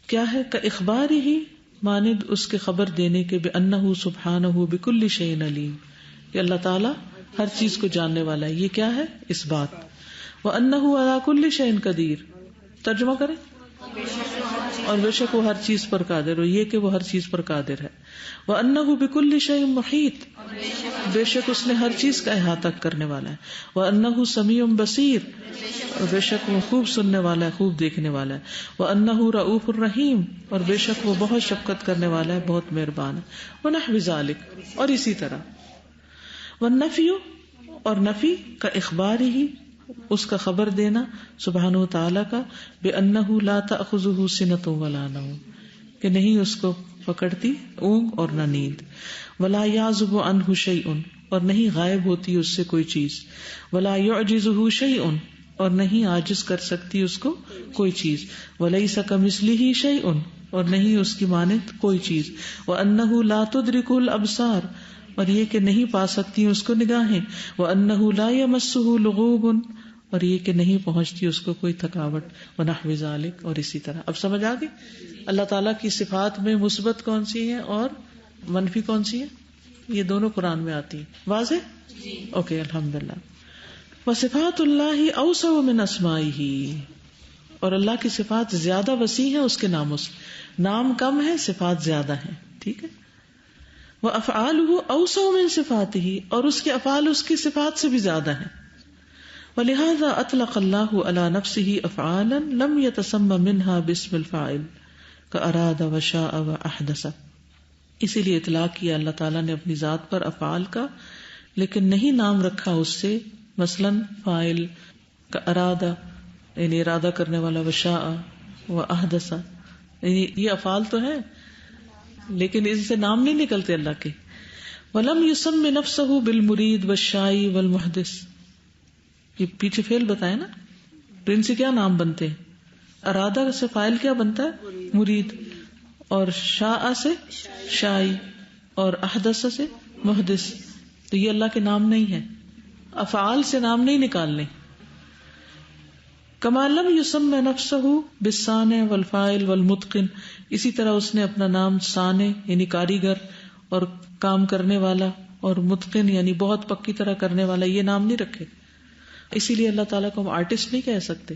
Speaker 1: کیا ہے؟ کاخبارہ، مانند اس کے خبر دینے کے، بانہ سبحانہ بکل شیء علیم، کہ اللہ تعالیٰ ہر چیز کو جاننے والا ہے. یہ کیا ہے؟ اثبات. وانہ علی کل شیء قدیر، ترجمہ کریں. اور بے شک وہ ہر چیز پر قادر ہو، یہ کہ وہ ہر چیز پر قادر ہے. وانہ بکل شیء محیط، بے شک اس نے ہر چیز کا احاطہ کرنے والا ہے. وانہ سمیع بصیر، اور بے شک وہ خوب سننے والا ہے، خوب دیکھنے والا ہے. وانہ رؤوف الرحیم، اور بے شک وہ بہت شفقت کرنے والا ہے، بہت مہربان ہے. ونحو ذلک، اور اسی طرح. والنفی، اور نفی کا اخبار ہی اس کا خبر دینا سبحانہ وتعالی کا، بانہ لا تأخذہ سنۃ ولا نوم، کہ نہیں اس کو پکڑتی اونگ اور نہ نیند. ولا یعزب عنہ شیء، اور نہیں غائب ہوتی اس سے کوئی چیز. ولا یعجزہ شیء، اور نہیں عاجز کر سکتی اس کو کوئی چیز. ولیس کمثلہ شیء، اور نہیں اس کی مانند کوئی چیز. وانہ لا تدرک الابصار، اور یہ کہ نہیں پا سکتی اس کو نگاہیں. وانہ لا یمسہ لغوب، اور یہ کہ نہیں پہنچتی اس کو کوئی تھکاوٹ. ونحو ذلک، اور اسی طرح. اب سمجھ آ گئی اللہ تعالیٰ کی صفات میں مثبت کون سی ہیں اور منفی کون سی ہیں؟ یہ دونوں قرآن میں آتی ہیں. واضح؟ اوکے، الحمدللہ. وصفات اللہ اوسع من اسمائہ، اور اللہ کی صفات زیادہ وسیع ہیں اس کے ناموں سے. نام کم ہے، صفات زیادہ ہیں. ٹھیک ہے. وافعالہ اوسع من صفاتہ، اور اس کے افعال اس کی صفات سے بھی زیادہ ہیں. ولہذا اطلق اللہ علی نفسہ افعالا لم یتسمی منہا باسم الفاعل کاراد وشاء واحدث، اسی لیے اطلاق کیا اللہ تعالیٰ نے اپنی ذات پر افعال کا، لیکن نہیں نام رکھا اس سے، مثلاً فاعل کا ارادہ یعنی ارادہ کرنے والا، وشاء واحدث، یعنی یہ افعال تو ہیں لیکن اس سے نام نہیں نکلتے اللہ کے. ولم یسم نفسہ بالمرید والشائی والمحدث، یہ پیچھے فعل بتائے نا، تو ان سے کیا نام بنتے ہیں؟ ارادہ سے فاعل کیا بنتا ہے؟ مرید، اور شاء سے شائی، اور احدث سے محدث. تو یہ اللہ کے نام نہیں ہے، افعال سے نام نہیں نکالنے. کما لم یسمى نفسہ بالصانع والفاعل والمتقن، اسی طرح اس نے اپنا نام صانع یعنی کاریگر اور کام کرنے والا، اور متقن یعنی بہت پکی طرح کرنے والا، یہ نام نہیں رکھے. اسی لیے اللہ تعالیٰ کو ہم آرٹسٹ نہیں کہہ سکتے،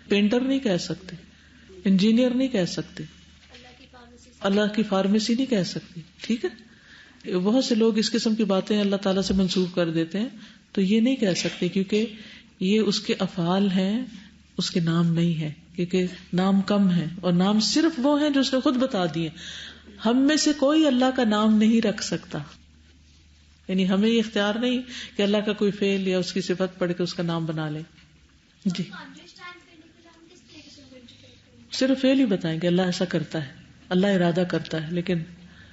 Speaker 1: پینٹر نہیں کہہ سکتے، انجینئر نہیں کہہ سکتے، اللہ کی فارمیسی نہیں کہہ سکتے. ٹھیک ہے، بہت سے لوگ اس قسم کی باتیں اللہ تعالیٰ سے منسوب کر دیتے ہیں، تو یہ نہیں کہہ سکتے کیونکہ یہ اس کے افعال ہیں، اس کے نام نہیں ہے، کیونکہ نام کم ہے، اور نام صرف وہ ہیں جو اس نے خود بتا دیے. ہم میں سے کوئی اللہ کا نام نہیں رکھ سکتا، یعنی ہمیں یہ اختیار نہیں کہ اللہ کا کوئی فعل یا اس کی صفت پڑھ کے اس کا نام بنا لیں. جی صرف فعل ہی بتائیں گے اللہ ایسا کرتا ہے، اللہ ارادہ کرتا ہے، لیکن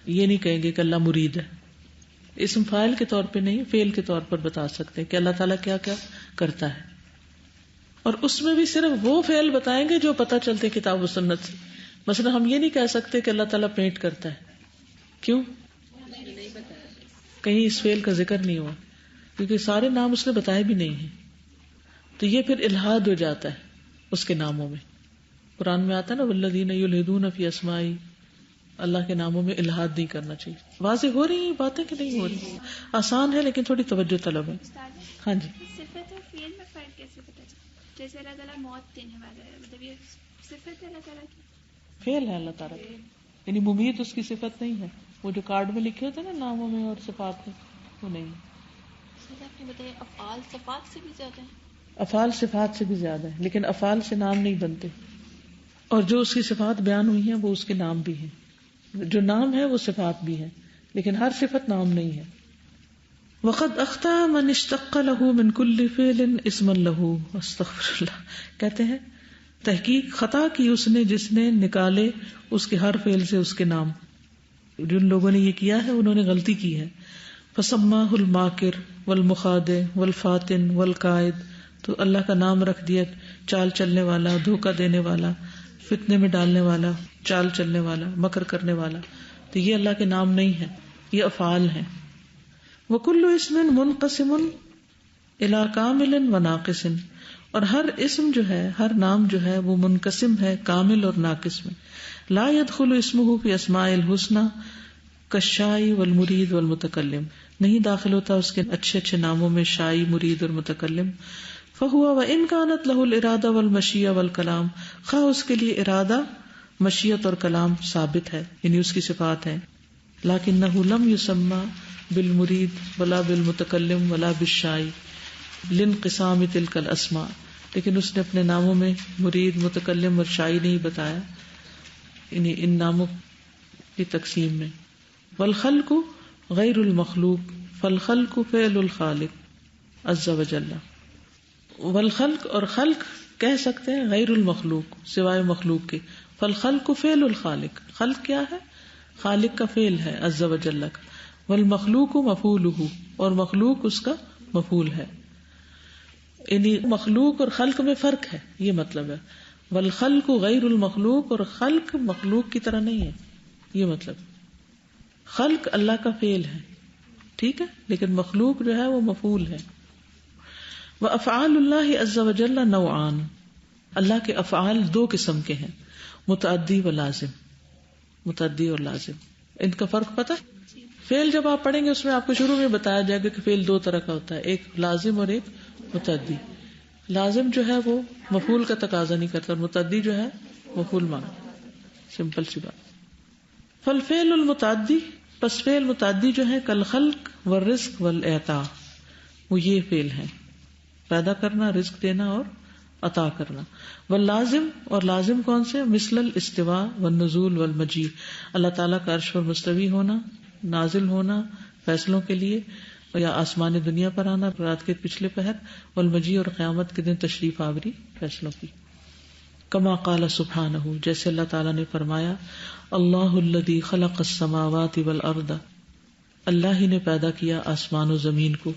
Speaker 1: یہ نہیں کہیں گے کہ اللہ مرید ہے. اسم فاعل کے طور پہ نہیں، فعل کے طور پر بتا سکتے ہیں کہ اللہ تعالیٰ کیا کیا کرتا ہے، اور اس میں بھی صرف وہ فعل بتائیں گے جو پتہ چلتے کتاب و سنت سے. مثلا ہم یہ نہیں کہہ سکتے کہ اللہ تعالیٰ پینٹ کرتا ہے. کیوں؟ کہیں اس فعل کا ذکر نہیں ہوا، کیونکہ سارے نام اس نے بتائے بھی نہیں ہیں. تو یہ پھر الحاد ہو جاتا ہے اس کے ناموں میں. قرآن میں آتا ہے نا والذین یلحدون فی اسمائی، اللہ کے ناموں میں الحاد نہیں کرنا چاہیے. واضح ہو رہی ہیں باتیں کہ نہیں ہو رہی؟ آسان ہے لیکن تھوڑی توجہ طلب ہے. ہاں جی.
Speaker 4: صفت اور فعل میں فرق کیسے پتہ چلتا؟ جیسے اللہ تعالیٰ موت دینے والا ہے، مطلب یہ صفت ہے اللہ تعالیٰ کی،
Speaker 1: فعل ہے اللہ تعالیٰ کی، یعنی ممیت اس کی صفت نہیں ہے. وہ جو کارڈ میں لکھے ہوتے ہیں نا ناموں میں اور صفات میں، وہ نہیں.
Speaker 5: آپ نے بتایا افعال صفات سے بھی زیادہ ہیں.
Speaker 1: افعال صفات سے بھی زیادہ ہے، لیکن افعال سے نام نہیں بنتے، اور جو اس کی صفات بیان ہوئی ہیں وہ اس کے نام بھی ہیں. جو نام ہے وہ صفات بھی ہیں، لیکن ہر صفت نام نہیں ہے. وقد اخطا من اشتق له من كل فعل اسما له، استغفر اللہ. کہتے ہیں تحقیق خطا کی اس نے جس نے نکالے اس کے ہر فعل سے اس کے نام. جن لوگوں نے یہ کیا ہے انہوں نے غلطی کی ہے. فسماہ الماکر والمخادع والفاتن والقائد، تو اللہ کا نام رکھ دیا چال چلنے والا، دھوکہ دینے والا، فتنے میں ڈالنے والا، چال چلنے والا، مکر کرنے والا. تو یہ اللہ کے نام نہیں ہے، یہ افعال ہیں. وکل اسم منقسم الی کامل و ناقص، اور ہر اسم جو ہے، ہر نام جو ہے وہ منقسم ہے کامل اور ناقص میں. لا يدخل اسمه فی اسماء الحسنى کالشائی والمرید والمتکلم، نہیں داخل ہوتا اس کے اچھے اچھے ناموں میں شائی، مرید اور متکلم. فہو وان كانت له الارادہ والمشیہ والکلام، خواہ اس کے لیے ارادہ، مشیت اور کلام ثابت ہے، یعنی اس کی صفات ہیں. لکنہ لم یسمى بالمرید ولا بالمتکلم ولا بالشائی لانقسام تلک الاسماء، لیکن اس نے اپنے ناموں میں مرید، متکلم اور شائی نہیں بتایا، یعنی ان ناموں کی تقسیم میں. والخلق غیر المخلوق فالخلق فعل الخالق عز وجل. والخلق، اور خلق کہہ سکتے ہیں غیر المخلوق، سوائے مخلوق کے. فالخلق فعل الخالق، خلق کیا ہے؟ خالق کا فعل ہے عز وجل کا. والمخلوق مفعولہ، اور مخلوق اس کا مفعول ہے. یعنی مخلوق اور خلق میں فرق ہے، یہ مطلب ہے. والخلق غیر المخلوق، اور خلق مخلوق کی طرح نہیں ہے، یہ مطلب. خلق اللہ کا فعل ہے، ٹھیک ہے، لیکن مخلوق جو ہے وہ مفعول ہے. وافعال اللہ عز وجل نوعان، اللہ کے افعال دو قسم کے ہیں، متعدی و لازم. متعدی اور لازم، ان کا فرق پتہ؟ فعل جب آپ پڑھیں گے اس میں آپ کو شروع میں بتایا جائے گا کہ فعل دو طرح کا ہوتا ہے، ایک لازم اور ایک متعدی. لازم جو ہے وہ مفعول کا تقاضا نہیں کرتا، اور متعدی جو ہے مفعول مانگتا. سمپل سی بات. فالفعل المتعدی، پس فعل متعدی جو ہے کالخلق والرزق والاعطاء، وہ یہ فعل ہیں، پیدا کرنا، رزق دینا اور عطا کرنا. واللازم، اور لازم کون سے؟ مثل الاستواء والنزول والمجیء، اللہ تعالیٰ کا عرش پر مستوی ہونا، نازل ہونا فیصلوں کے لیے، یا آسمان دنیا پر آنا رات کے پچھلے پہر، والمجیء، اور قیامت کے دن تشریف آوری فیصلوں کی. کما قال سبحانہ، جیسے اللہ تعالیٰ نے فرمایا اللہ الذی خلق السماوات والارض اللہ ہی نے پیدا کیا آسمان و زمین کو،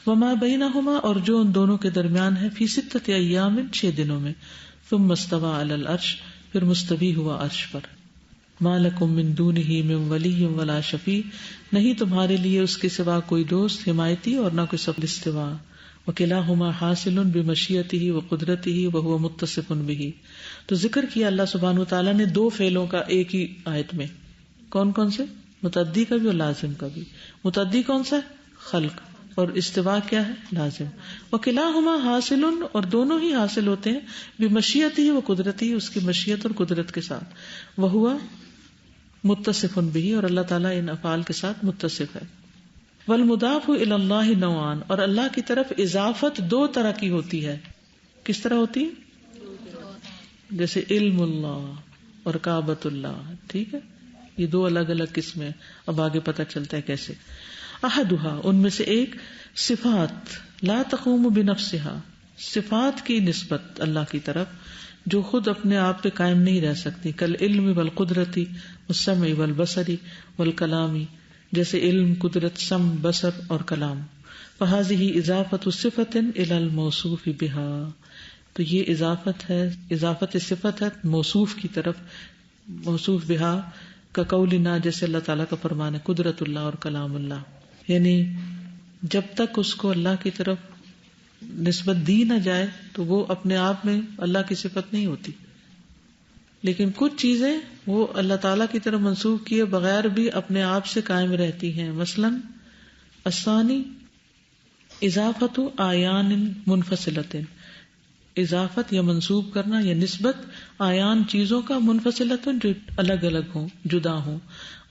Speaker 1: وما بینہما اور جو ان دونوں کے درمیان ہے، فی 6 ایام 6 دنوں میں، ثم استوى علی العرش پھر مستوی ہوا عرش پر، ما لکم من دونہ من ولی ولا شفیع نہیں تمہارے لیے اس کے سوا کوئی دوست حمایتی اور نہ کوئی سب استوا، وکلاہما حاصل بمشیئتہ وقدرتہ وہو متصف بہ. تو ذکر کیا اللہ سبحانہ وتعالی نے 2 فعلوں کا ایک ہی آیت میں. کون کون سے؟ متعدی کا بھی اور لازم کا بھی. متعدی کون سا ہے؟ خلق. اور استوا کیا ہے؟ لازم. وکلاہما حاصل اور دونوں ہی حاصل ہوتے ہیں بمشیئتہ وقدرتہ اس کی مشیت اور قدرت کے ساتھ، وہو متصف بہ اور اللہ تعالیٰ ان افعال کے ساتھ متصف ہے. والمضاف الی اللہ نوعان اور اللہ کی طرف اضافت 2 طرح کی ہوتی ہے. کس طرح ہوتی ہے؟ جیسے علم اللہ اور کعبۃ اللہ. ٹھیک ہے، یہ 2 الگ الگ قسمیں. اب آگے پتہ چلتا ہے کیسے. احدھا ان میں سے ایک صفات لا تقوم بنفسها صفات کی نسبت اللہ کی طرف جو خود اپنے آپ پہ قائم نہیں رہ سکتی، کل علم والقدرتی والسمع والبصری والکلامی جیسے علم، قدرت، سم، بصر اور کلام. فہذہ اضافت صفت الی الموصوف بها تو یہ اضافت صفت ہے موصوف کی طرف، موصوف بها کا قولنا جیسے اللہ تعالیٰ کا فرمان ہے قدرت اللہ اور کلام اللہ. یعنی جب تک اس کو اللہ کی طرف نسبت دی نہ جائے تو وہ اپنے آپ میں اللہ کی صفت نہیں ہوتی. لیکن کچھ چیزیں وہ اللہ تعالیٰ کی طرف منسوب کیے بغیر بھی اپنے آپ سے قائم رہتی ہیں. مثلا الثانی اضافت آیان منفصلۃ اضافت یا منسوب کرنا یا نسبت آیان چیزوں کا منفصلۃ جو الگ الگ ہوں، جدا ہوں،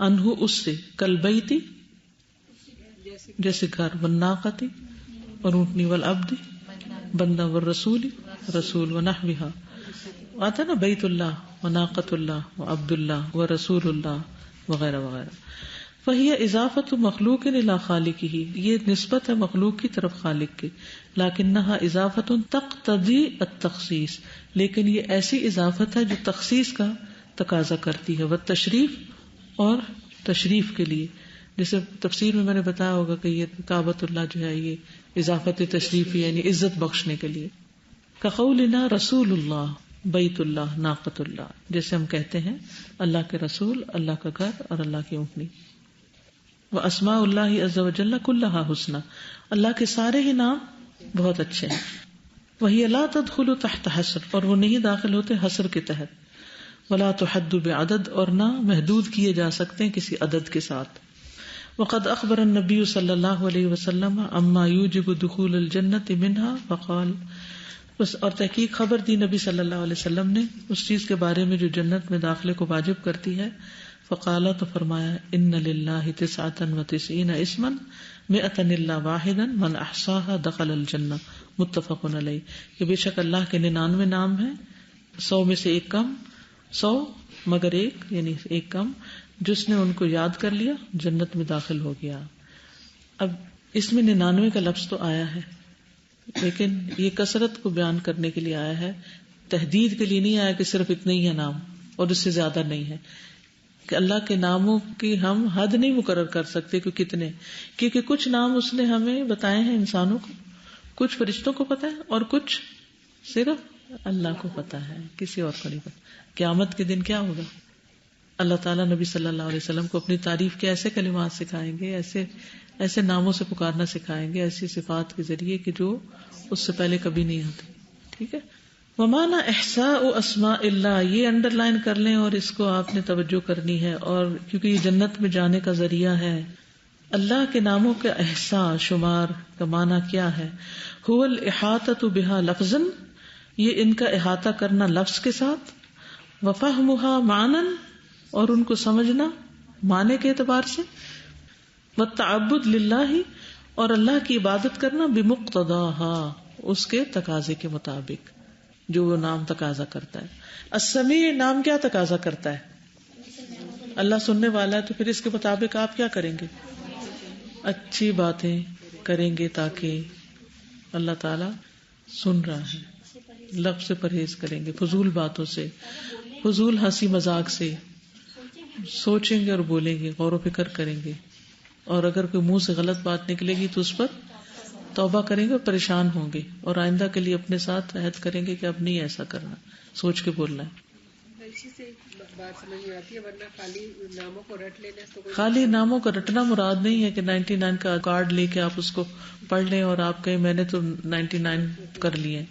Speaker 1: انہو اس سے، کالبیتی جیسے گھر، والناقتی اور اونٹنی، والعبد بندہ، والرسول رسول، ونحوہا آتا نا بیت اللہ وناقۃ اللہ وعبد اللہ ورسول اللہ وغیرہ وغیرہ. فہی اضافت مخلوق الی خالقہ یہ نسبت ہے مخلوق کی طرف خالق کے، لیکنہا اضافت تقتضی التخصیص لیکن یہ ایسی اضافت ہے جو تخصیص کا تقاضا کرتی ہے، والتشریف اور تشریف کے لیے. جیسے تفسیر میں نے بتایا ہوگا کہ یہ کعبۃ اللہ جو ہے یہ اضافت تشریف یعنی عزت بخشنے کے لیے. کقولنا رسول اللہ بیت اللہ ناقۃ اللہ جیسے ہم کہتے ہیں اللہ کے رسول، اللہ کا گھر اور اللہ کی اونٹنی. واسماء اللہ عز وجل کلھا حسنی اللہ کے سارے ہی نام بہت اچھے ہیں. وہی لا تدخل تحت حصر اور وہ نہیں داخل ہوتے حصر کے تحت. ولا تحد بعدد اور نہ محدود کیے جا سکتے ہیں کسی عدد کے ساتھ. وقد اخبر النبی صلی اللہ علیہ وسلم عما یوجب دخول الجنۃ منہا فقال اور تحقیق خبر دی نبی صلی اللہ علیہ وسلم نے اس چیز کے بارے میں جو جنت میں داخلے کو واجب کرتی ہے. فقال تو فرمایا ان للہ 99 اسما 100 الا واحدا من احصاها دخل الجنہ متفق علیہ کہ بے شک اللہ کے 99 نام ہیں، 100 میں سے ایک کم، 100 مگر ایک یعنی ایک کم، جس نے ان کو یاد کر لیا جنت میں داخل ہو گیا. اب اس میں 99 کا لفظ تو آیا ہے لیکن یہ کثرت کو بیان کرنے کے لیے آیا ہے، تحدید کے لیے نہیں آیا کہ صرف اتنے ہی ہے نام اور اس سے زیادہ نہیں ہے. کہ اللہ کے ناموں کی ہم حد نہیں مقرر کر سکتے کہ کتنے، کیونکہ کچھ نام اس نے ہمیں بتائے ہیں انسانوں کو، کچھ فرشتوں کو پتا ہے اور کچھ صرف اللہ کو پتا ہے، کسی اور کو نہیں پتا. قیامت کے دن کیا ہوگا؟ اللہ تعالیٰ نبی صلی اللہ علیہ وسلم کو اپنی تعریف کے ایسے کلمات سکھائیں گے، ایسے ناموں سے پکارنا سکھائیں گے، ایسی صفات کے ذریعے کہ جو اس سے پہلے کبھی نہیں ہوتی. ٹھیک ہے. ومانا احصاء اسماء اللہ یہ انڈر لائن کر لیں اور اس کو آپ نے توجہ کرنی ہے، اور کیونکہ یہ جنت میں جانے کا ذریعہ ہے. اللہ کے ناموں کا احصاء شمار کا معنی کیا ہے؟ هو الاحاطۃ بها لفظا یہ ان کا احاطہ کرنا لفظ کے ساتھ، وفہمها معنی اور ان کو سمجھنا معنی کے اعتبار سے، والتعبد للہ اور اللہ کی عبادت کرنا بمقتضاها اس کے تقاضے کے مطابق جو وہ نام تقاضا کرتا ہے. السمیع نام کیا تقاضا کرتا ہے؟ اللہ سننے والا ہے، تو پھر اس کے مطابق آپ کیا کریں گے؟ اچھی باتیں کریں گے تاکہ اللہ تعالی سن رہا ہے. لفظ سے پرہیز کریں گے، فضول باتوں سے، فضول ہنسی مذاق سے، سوچیں گے اور بولیں گے، غور و فکر کریں گے اور اگر کوئی منہ سے غلط بات نکلے گی تو اس پر توبہ کریں گے اور پریشان ہوں گے، اور آئندہ کے لیے اپنے ساتھ عہد کریں گے کہ اب نہیں ایسا کرنا، سوچ کے بولنا ہے.
Speaker 3: اسی سے بات سمجھ میں آتی ہے، ورنہ خالی ناموں کو رٹ لینے سے تو
Speaker 1: خالی ناموں کو رٹنا مراد نہیں ہے کہ 99 کا کارڈ لے کے آپ اس کو پڑھ لیں اور آپ کہیں میں نے تو 99 کر لیے.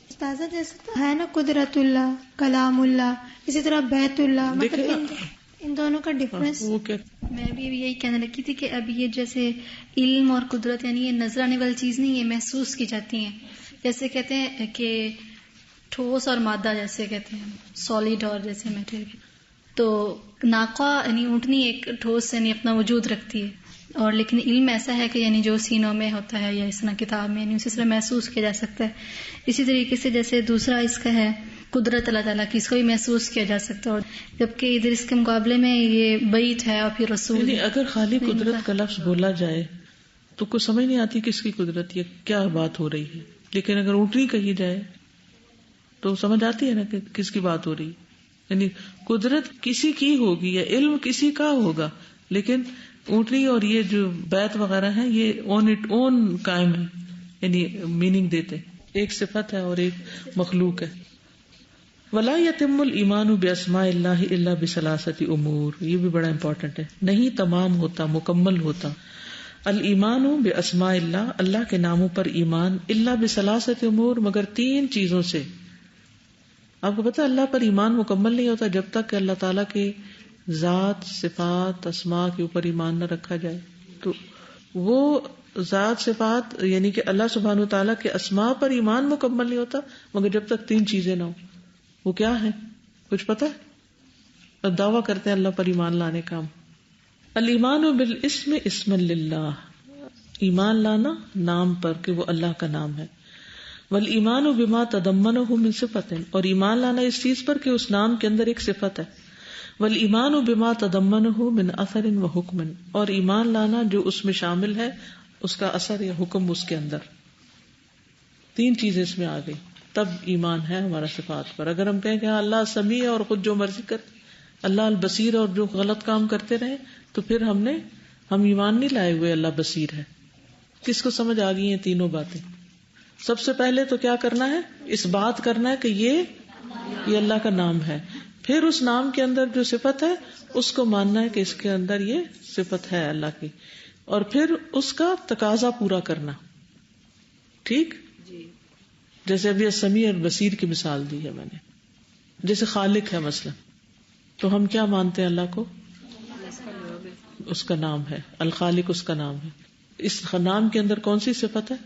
Speaker 7: استاذہ جیسے ہے نا قدرت اللہ، کلام اللہ، اسی طرح بیت اللہ، مطلب ان دونوں کا ڈفرنس.
Speaker 1: وہ کیا
Speaker 6: میں بھی یہی کہنے لگی تھی کہ اب یہ جیسے علم اور قدرت یعنی یہ نظر آنے والی چیز نہیں، یہ محسوس کی جاتی ہیں. جیسے کہتے ہیں کہ ٹھوس اور مادہ، جیسے کہتے ہیں سالڈ اور جیسے میٹیریل. تو ناقہ یعنی اونٹنی ایک ٹھوس یعنی اپنا وجود رکھتی ہے، اور لیکن علم ایسا ہے کہ یعنی جو سینوں میں ہوتا ہے یا اس طرح کتاب میں یعنی اسی طرح محسوس کیا جا سکتا ہے. اسی طریقے سے جیسے دوسرا اس کا ہے قدرت اللہ تعالیٰ کی، اس کو بھی محسوس کیا جا سکتا ہے، اور جبکہ ادھر اس کے مقابلے میں یہ بیت ہے اور پھر رسول.
Speaker 1: یعنی اگر خالی قدرت کا لفظ بولا جائے تو کوئی سمجھ نہیں آتی کس کی قدرت، یہ کیا بات ہو رہی ہے. لیکن اگر اونٹنی کہی جائے تو سمجھ آتی ہے نا کہ کس کی بات ہو رہی. یعنی قدرت کسی کی ہوگی یا علم کسی کا ہوگا، لیکن اونٹنی اور یہ جو بیت وغیرہ ہیں یہ اون اٹ اون قائم ہے، یعنی میننگ دیتے، ایک صفت ہے اور ایک مخلوق ہے. ولا یتم الایمان باسماء اللہ الا بثلاثۃ امور، یہ بھی بڑا امپورٹنٹ ہے. نہیں تمام ہوتا، مکمل ہوتا الایمان باسماء اللہ، اللہ کے ناموں پر ایمان، الا بثلاثۃ امور، مگر 3 چیزوں سے. آپ کو پتا اللہ پر ایمان مکمل نہیں ہوتا جب تک کہ اللہ تعالیٰ کے ذات، صفات، اسماء کے اوپر ایمان نہ رکھا جائے. تو وہ ذات، صفات یعنی کہ اللہ سبحانہ و تعالیٰ کے اسماء پر ایمان مکمل نہیں ہوتا مگر جب تک 3 چیزیں نہ ہوں. وہ کیا ہے کچھ پتا ہے؟ اور دعویٰ کرتے ہیں اللہ پر ایمان لانے کا. الایمان بالاسم اسم للہ، ایمان لانا نام پر کہ وہ اللہ کا نام ہے. والایمان بما تضمنہ من صفت، اور ایمان لانا اس چیز پر کہ اس نام کے اندر ایک صفت ہے. والایمان بما تضمنہ من اثر و حکم، اور ایمان لانا جو اس میں شامل ہے اس کا اثر یا حکم اس کے اندر. 3 چیزیں اس میں آ گئی تب ایمان ہے ہمارا صفات پر. اگر ہم کہیں کہ اللہ سمیع ہے اور خود جو مرضی کرے، اللہ البصیر اور جو غلط کام کرتے رہے، تو پھر ہم ایمان نہیں لائے ہوئے. اللہ بصیر ہے. کس کو سمجھ آ گئی ہیں تینوں باتیں؟ سب سے پہلے تو کیا کرنا ہے؟ اس بات کرنا ہے کہ یہ اللہ کا نام ہے. پھر اس نام کے اندر جو صفت ہے اس کو ماننا ہے کہ اس کے اندر یہ صفت ہے اللہ کی، اور پھر اس کا تقاضا پورا کرنا. ٹھیک؟ جیسے ابھی سمیع اور بصیر کی مثال دی ہے میں نے. جیسے خالق ہے مثلا، تو ہم کیا مانتے ہیں اللہ کو؟ اس کا نام ہے الخالق، اس کا نام ہے. اس نام کے اندر کون سی صفت ہے؟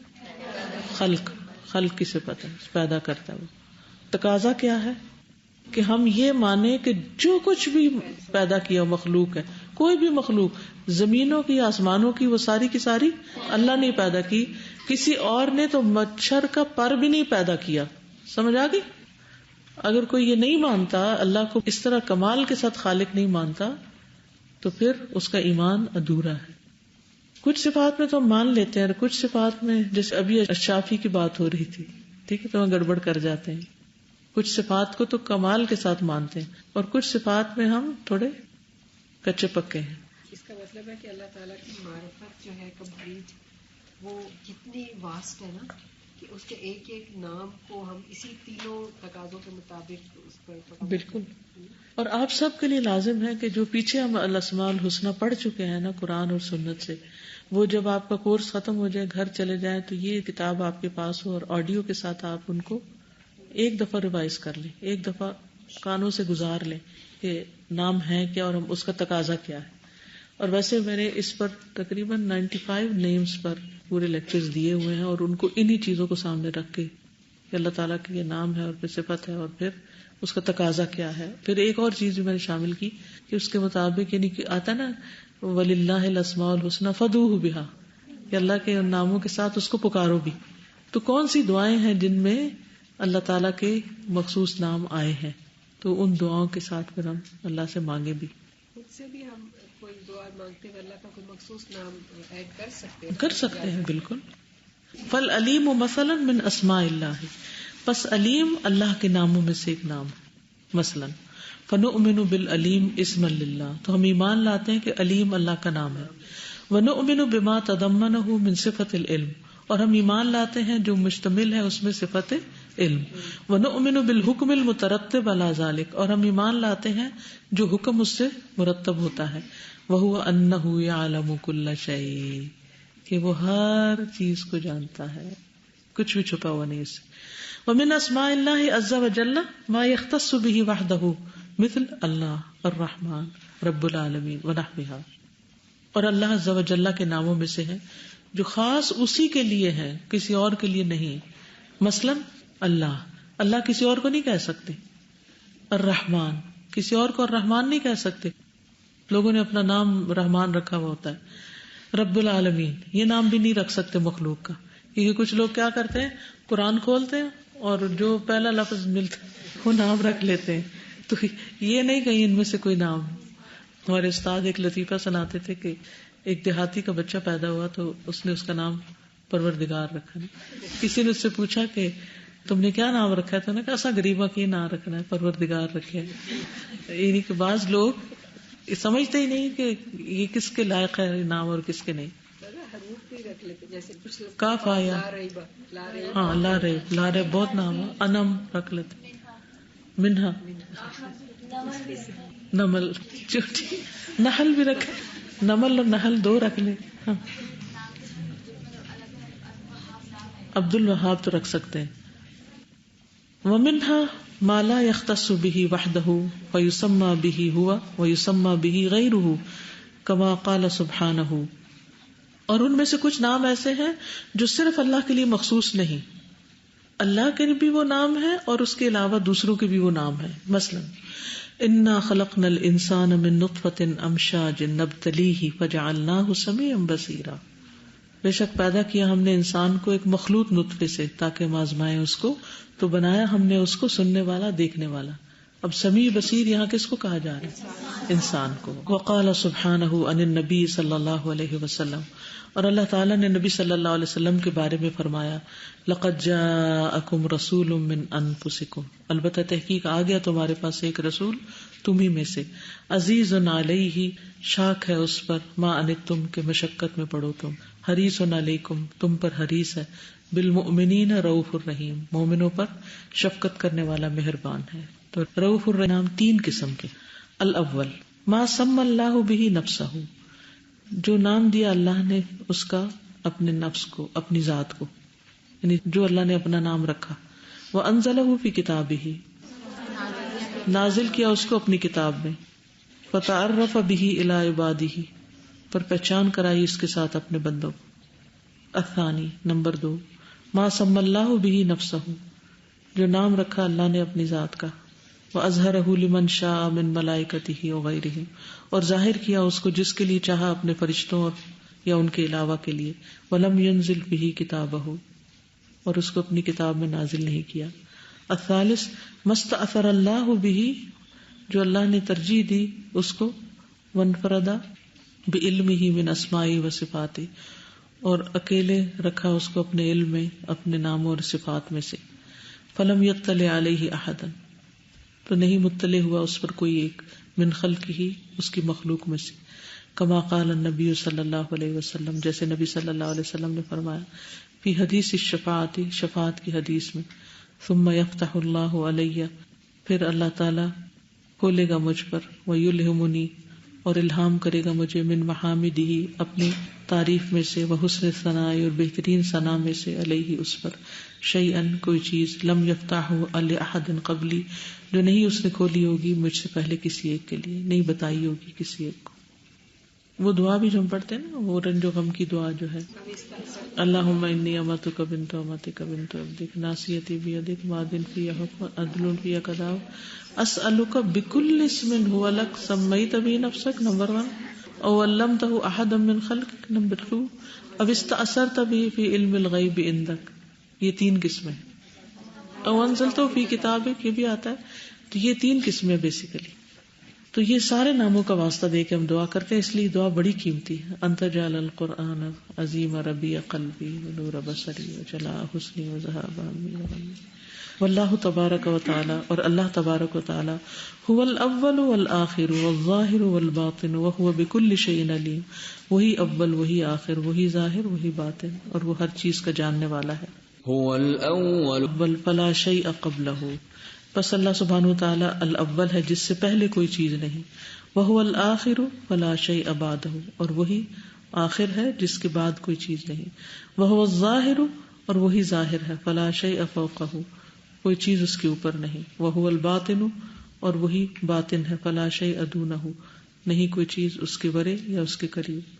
Speaker 1: خلق کی صفت ہے، پیدا کرتا ہے. وہ تقاضا کیا ہے کہ ہم یہ مانیں کہ جو کچھ بھی پیدا کیا مخلوق ہے، کوئی بھی مخلوق، زمینوں کی، آسمانوں کی، وہ ساری کی ساری اللہ نے پیدا کی. کسی اور نے تو مچھر کا پر بھی نہیں پیدا کیا. سمجھ آ گئی؟ اگر کوئی یہ نہیں مانتا، اللہ کو اس طرح کمال کے ساتھ خالق نہیں مانتا، تو پھر اس کا ایمان ادھورا ہے. کچھ صفات میں تو ہم مان لیتے ہیں، اور کچھ صفات میں جیسے ابھی شافی کی بات ہو رہی تھی، ٹھیک ہے، تو ہم گڑبڑ کر جاتے ہیں. کچھ صفات کو تو کمال کے ساتھ مانتے ہیں اور کچھ صفات میں ہم تھوڑے کچے پکے ہیں.
Speaker 3: اس کا مطلب ہے کہ اللہ تعالیٰ کی معرفت جو ہے کمپلیٹ، وہ کتنی واسٹ ہے نا، کہ اس کے ایک ایک نام کو ہم اسی تینوں تقاضوں کے مطابق اس پر
Speaker 1: بالکل. اور آپ سب کے لیے لازم ہے کہ جو پیچھے ہم الاسماء الحسنی پڑھ چکے ہیں نا قرآن اور سنت سے، وہ جب آپ کا کورس ختم ہو جائے، گھر چلے جائیں، تو یہ کتاب آپ کے پاس ہو اور آڈیو کے ساتھ آپ ان کو ایک دفعہ ریوائز کر لیں، ایک دفعہ کانوں سے گزار لیں کہ نام ہے کیا اور اس کا تقاضا کیا ہے. اور ویسے میں نے اس پر تقریباً 95 نیمز پر پورے لیکچرز دیے ہوئے ہیں، اور ان کو انہی چیزوں کو سامنے رکھ کے کہ اللہ تعالیٰ کے یہ نام ہے اور پھر صفت ہے اور پھر اس کا تقاضا کیا ہے. پھر ایک اور چیز بھی میں نے شامل کی کہ اس کے مطابق، یعنی کہ آتا نا وَلِلَّهِ الْأَسْمَاءُ الْحُسْنَى فَادْعُوهُ بِهَا، کہ اللہ کے ناموں کے ساتھ اس کو پکارو بھی. تو کون سی دعائیں ہیں جن میں اللہ تعالیٰ کے مخصوص نام آئے ہیں، تو ان دعاؤں کے ساتھ پھر ہم اللہ سے مانگے بھی.
Speaker 3: خود سے بھی ہم کوئی دعا مانگتے ہیں، اللہ کا کوئی مخصوص نام ایڈ کر سکتے ہیں
Speaker 1: بالکل. فالعلیم مثلا من اسماء اللہ، پس علیم اللہ کے ناموں میں سے ایک نام ہے. مثلا فنؤمن بالعلیم اسما للہ، تو ہم ایمان لاتے ہیں کہ علیم اللہ کا نام ہے. وَنُؤْمِنُ بِمَا تَضَمَّنَهُ مِن صِفَةِ الْعِلْمِ، اور ہم ایمان لاتے ہیں جو مشتمل ہے اس میں صفت علم. وَنُؤْمِنُ بِالْحُكْمِ الْمُتَرَتِّبِ عَلَى ذَلِكَ، اور ہم ایمان لاتے ہیں جو حکم اس سے مرتب ہوتا ہے. وَهُوَ أَنَّهُ يَعْلَمُ كُلَّ شَيْءٍ، کہ وہ ہر چیز کو جانتا ہے، کچھ بھی چھپا ہوا نہیں اس سے. وَمِنْ أَسْمَاءِ اللَّهِ عَزَّ وَجَلَّ مَا يَخْتَصُّ بِهِ وَحْدَهُ مثل اللہ الرحمن رب العالمین ونحوها، اور اللہ عز و جل کے ناموں میں سے ہے جو خاص اسی کے لیے ہے، کسی اور کے لیے نہیں. مثلا اللہ کسی اور کو نہیں کہہ سکتے. الرحمن کسی اور کو الرحمن نہیں کہہ سکتے، لوگوں نے اپنا نام رحمان رکھا ہوا ہوتا ہے. رب العالمین یہ نام بھی نہیں رکھ سکتے مخلوق کا، کیونکہ کچھ لوگ کیا کرتے ہیں، قرآن کھولتے ہیں اور جو پہلا لفظ ملتا ہے وہ نام رکھ لیتے ہیں. تو یہ نہیں کہیں ان میں سے کوئی نام. ہمارے استاد ایک لطیفہ سناتے تھے کہ ایک دیہاتی کا بچہ پیدا ہوا تو اس نے اس کا نام پروردگار رکھا. کسی نے اس سے پوچھا کہ تم نے کیا نام رکھا ہے، تو نے کہا ایسا غریبہ کی نام رکھنا ہے، پروردگار رکھے. یعنی کہ بعض لوگ سمجھتے ہی نہیں کہ یہ کس کے لائق ہے نام اور کس کے نہیں. کاف آیا، ہاں لا ریب بہت نام ہے. انم رکھ لیتے، منہا، نمل، چوٹی، نحل بھی رکھے، نمل اور نحل دو رکھ لے. ہاں عبد الوہاب تو رکھ سکتے ہیں. وَمِنْهَا مَا لَا يَخْتَصُّ بِهِ وَحْدَهُ فَيُسَمَّى بِهِ هُوَ وَيُسَمَّى بِهِ غَيْرُهُ كَمَا قَالَ سُبْحَانَهُ، اور ان میں سے کچھ نام ایسے ہیں جو صرف اللہ کے لیے مخصوص نہیں، اللہ کے بھی وہ نام ہے اور اس کے علاوہ دوسروں کے بھی وہ نام ہے. مثلا اِنَّا خَلَقْنَا الْإِنسَانَ مِن نُطْفَةٍ أَمْشَاجٍ نَبْتَلِيهِ فَجَعَلْنَاهُ سَمِيعًا بَصِيرًا، بے شک پیدا کیا ہم نے انسان کو ایک مخلوط نطفے سے تاکہ ہم آزمائیں اس کو، تو بنایا ہم نے اس کو سننے والا دیکھنے والا. اب سمیع بصیر یہاں کس کو کہا جا رہا ہے؟ انسان کو. وقال سبحانہ عن النبی صلی اللہ علیہ وسلم، اور اللہ تعالیٰ نے نبی صلی اللہ علیہ وسلم کے بارے میں فرمایا لقد جاءکم رسول من انفسکم، البتہ تحقیق آ گیا تمہارے پاس ایک رسول تمہیں میں سے، عزیز علیہ شاک ہے اس پر، ما انتم کے مشقت میں پڑو تم، حریص علیکم تم پر حریص ہے، بالمؤمنین رؤوف الرحیم مومنوں پر شفقت کرنے والا مہربان ہے. تو رؤوف الرحیم تین قسم کے. الاول ما سمى اللہ به نفسہ، جو نام دیا اللہ نے اس کا اپنے نفس کو، اپنی ذات کو، یعنی جو اللہ نے اپنا نام رکھا. وانزلہ فی کتابہ، نازل کیا اس کو اپنی کتاب میں. فتعرف به الی عبادہ، پر پہچان کرائی اس کے ساتھ اپنے بندوں. الثانی نمبر 2 ما سمى اللہ به نفسہ، جو نام رکھا اللہ نے اپنی ذات کا. وَأَظْهَرَهُ لِمَنْ شَاءَ مِنْ مَلَائِكَتِهِ وَغَيْرِهِمْ، اور ظاہر کیا اس کو جس کے لیے چاہا اپنے فرشتوں یا ان کے علاوہ کے لیے. وَلَمْ يَنزِلْ بِهِ كِتَابَهُ، اور اس کو اپنی کتاب میں نازل نہیں کیا. الثالث مَسْتَأْثَرَ اللَّهُ بِهِ، جو اللہ نے ترجیح دی اس کو. وَانْفَرَدَ بِعِلْمِهِ مِنْ أَسْمَائِهِ وَصِفَاتِهِ، اور اکیلے رکھا اس کو اپنے علم میں اپنے ناموں اور صفات میں سے. فَلَمْ يَطَّلِعْ عَلَيْهِ أَحَدًا، تو نہیں مطلع ہوا اس پر کوئی ایک، من خلقہ اس کی مخلوق میں سے. کما قال النبی صلی اللہ علیہ وسلم، جیسے نبی صلی اللہ علیہ وسلم نے فرمایا فی حدیث الشفاعت، شفاعت کی حدیث میں. ثم یفتح اللہ علیہ، پھر اللہ تعالی کھولے گا مجھ پر. ویلہمنی، اور الہام کرے گا مجھے. من محامدہ، اپنی تعریف میں سے. وحسن ثناء، اور بہترین ثنا میں سے. علیہ، اس پر. شیئن، کوئی چیز. لم یفتح لأحد قبلی، جو نہیں اس نے کھولی ہوگی مجھ سے پہلے کسی ایک کے لیے، نہیں بتائی ہوگی کسی ایک کو. وہ دعا بھی جو ہم پڑھتے ہیں نا، وہ رنج و غم کی دعا جو ہے، اللہم انی امتک بنت امتک بنت عبدک ناصیتی بیدک ماضٍ فی حکم عدل فی قضاء اسألک بکل اسم هو لک سمیت به نفسک، نمبر 1، او علمتہ احدا من خلقک، نمبر 2، او استأثرت به فی علم الغیب عندک. یہ 3 قسمیں. او انزلتہ فی کتابک، یہ بھی آتا ہے. تو یہ 3 قسمیں بیسیکلی. تو یہ سارے ناموں کا واسطہ دے کے ہم دعا کرتے ہیں، اس لیے دعا بڑی قیمتی ہے. انت جعل القرآن عظیم ربیع قلبی ونور بصری وجلاء حسنی وذہاب ہمی وغمی. واللہ تبارک و تعالی، اور اللہ تبارک و تعالی، هو الاول والآخر والظاہر والباطن وهو بكل شيء علیم، وہی اول، وہی آخر، وہی ظاہر، وہی باطن، اور وہ ہر چیز کا جاننے والا ہے.
Speaker 8: هو الاول
Speaker 1: فلا شیء قبلہ، پس اللہ سبحانہ وتعالی الاول ہے جس سے پہلے کوئی چیز نہیں. وهو الآخر فلا شیء بعدہ، اور وہی آخر ہے جس کے بعد کوئی چیز نہیں. وهو الظاہر، اور وہی ظاہر ہے، فلا شیء فوقہ، کوئی چیز اس کے اوپر نہیں. وهو الباطن، اور وہی باطن ہے، فلا شیء دونہ، نہیں کوئی چیز اس کے برے یا اس کے قریب،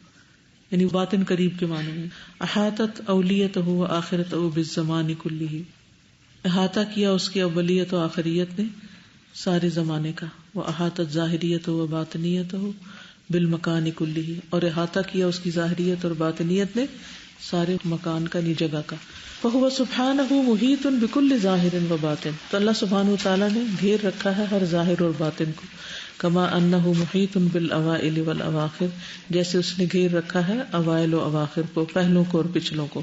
Speaker 1: یعنی باطن قریب کے معنی میں. احاطت اولیتہ و آخرتہ بالزمان کلہ، احاطہ کیا اس کی اولیت و آخریت نے سارے زمانے کا. وہ احاطت ظاہریت و باطنیتہ بالمکان کلہ، اور احاطہ کیا اس کی ظاہریت اور باطنیت نے سارے مکان کا، نی جگہ کا. فہو سبحانہ محیط بکل ظاہر و باطن، تو اللہ سبحانہ وتعالیٰ نے گھیر رکھا ہے ہر ظاہر اور باطن کو. کما انہ محیط بالاوائل والاواخر، جیسے اس نے گھیر رکھا ہے اوائل و اواخر کو، پہلوں کو اور پچھلوں کو.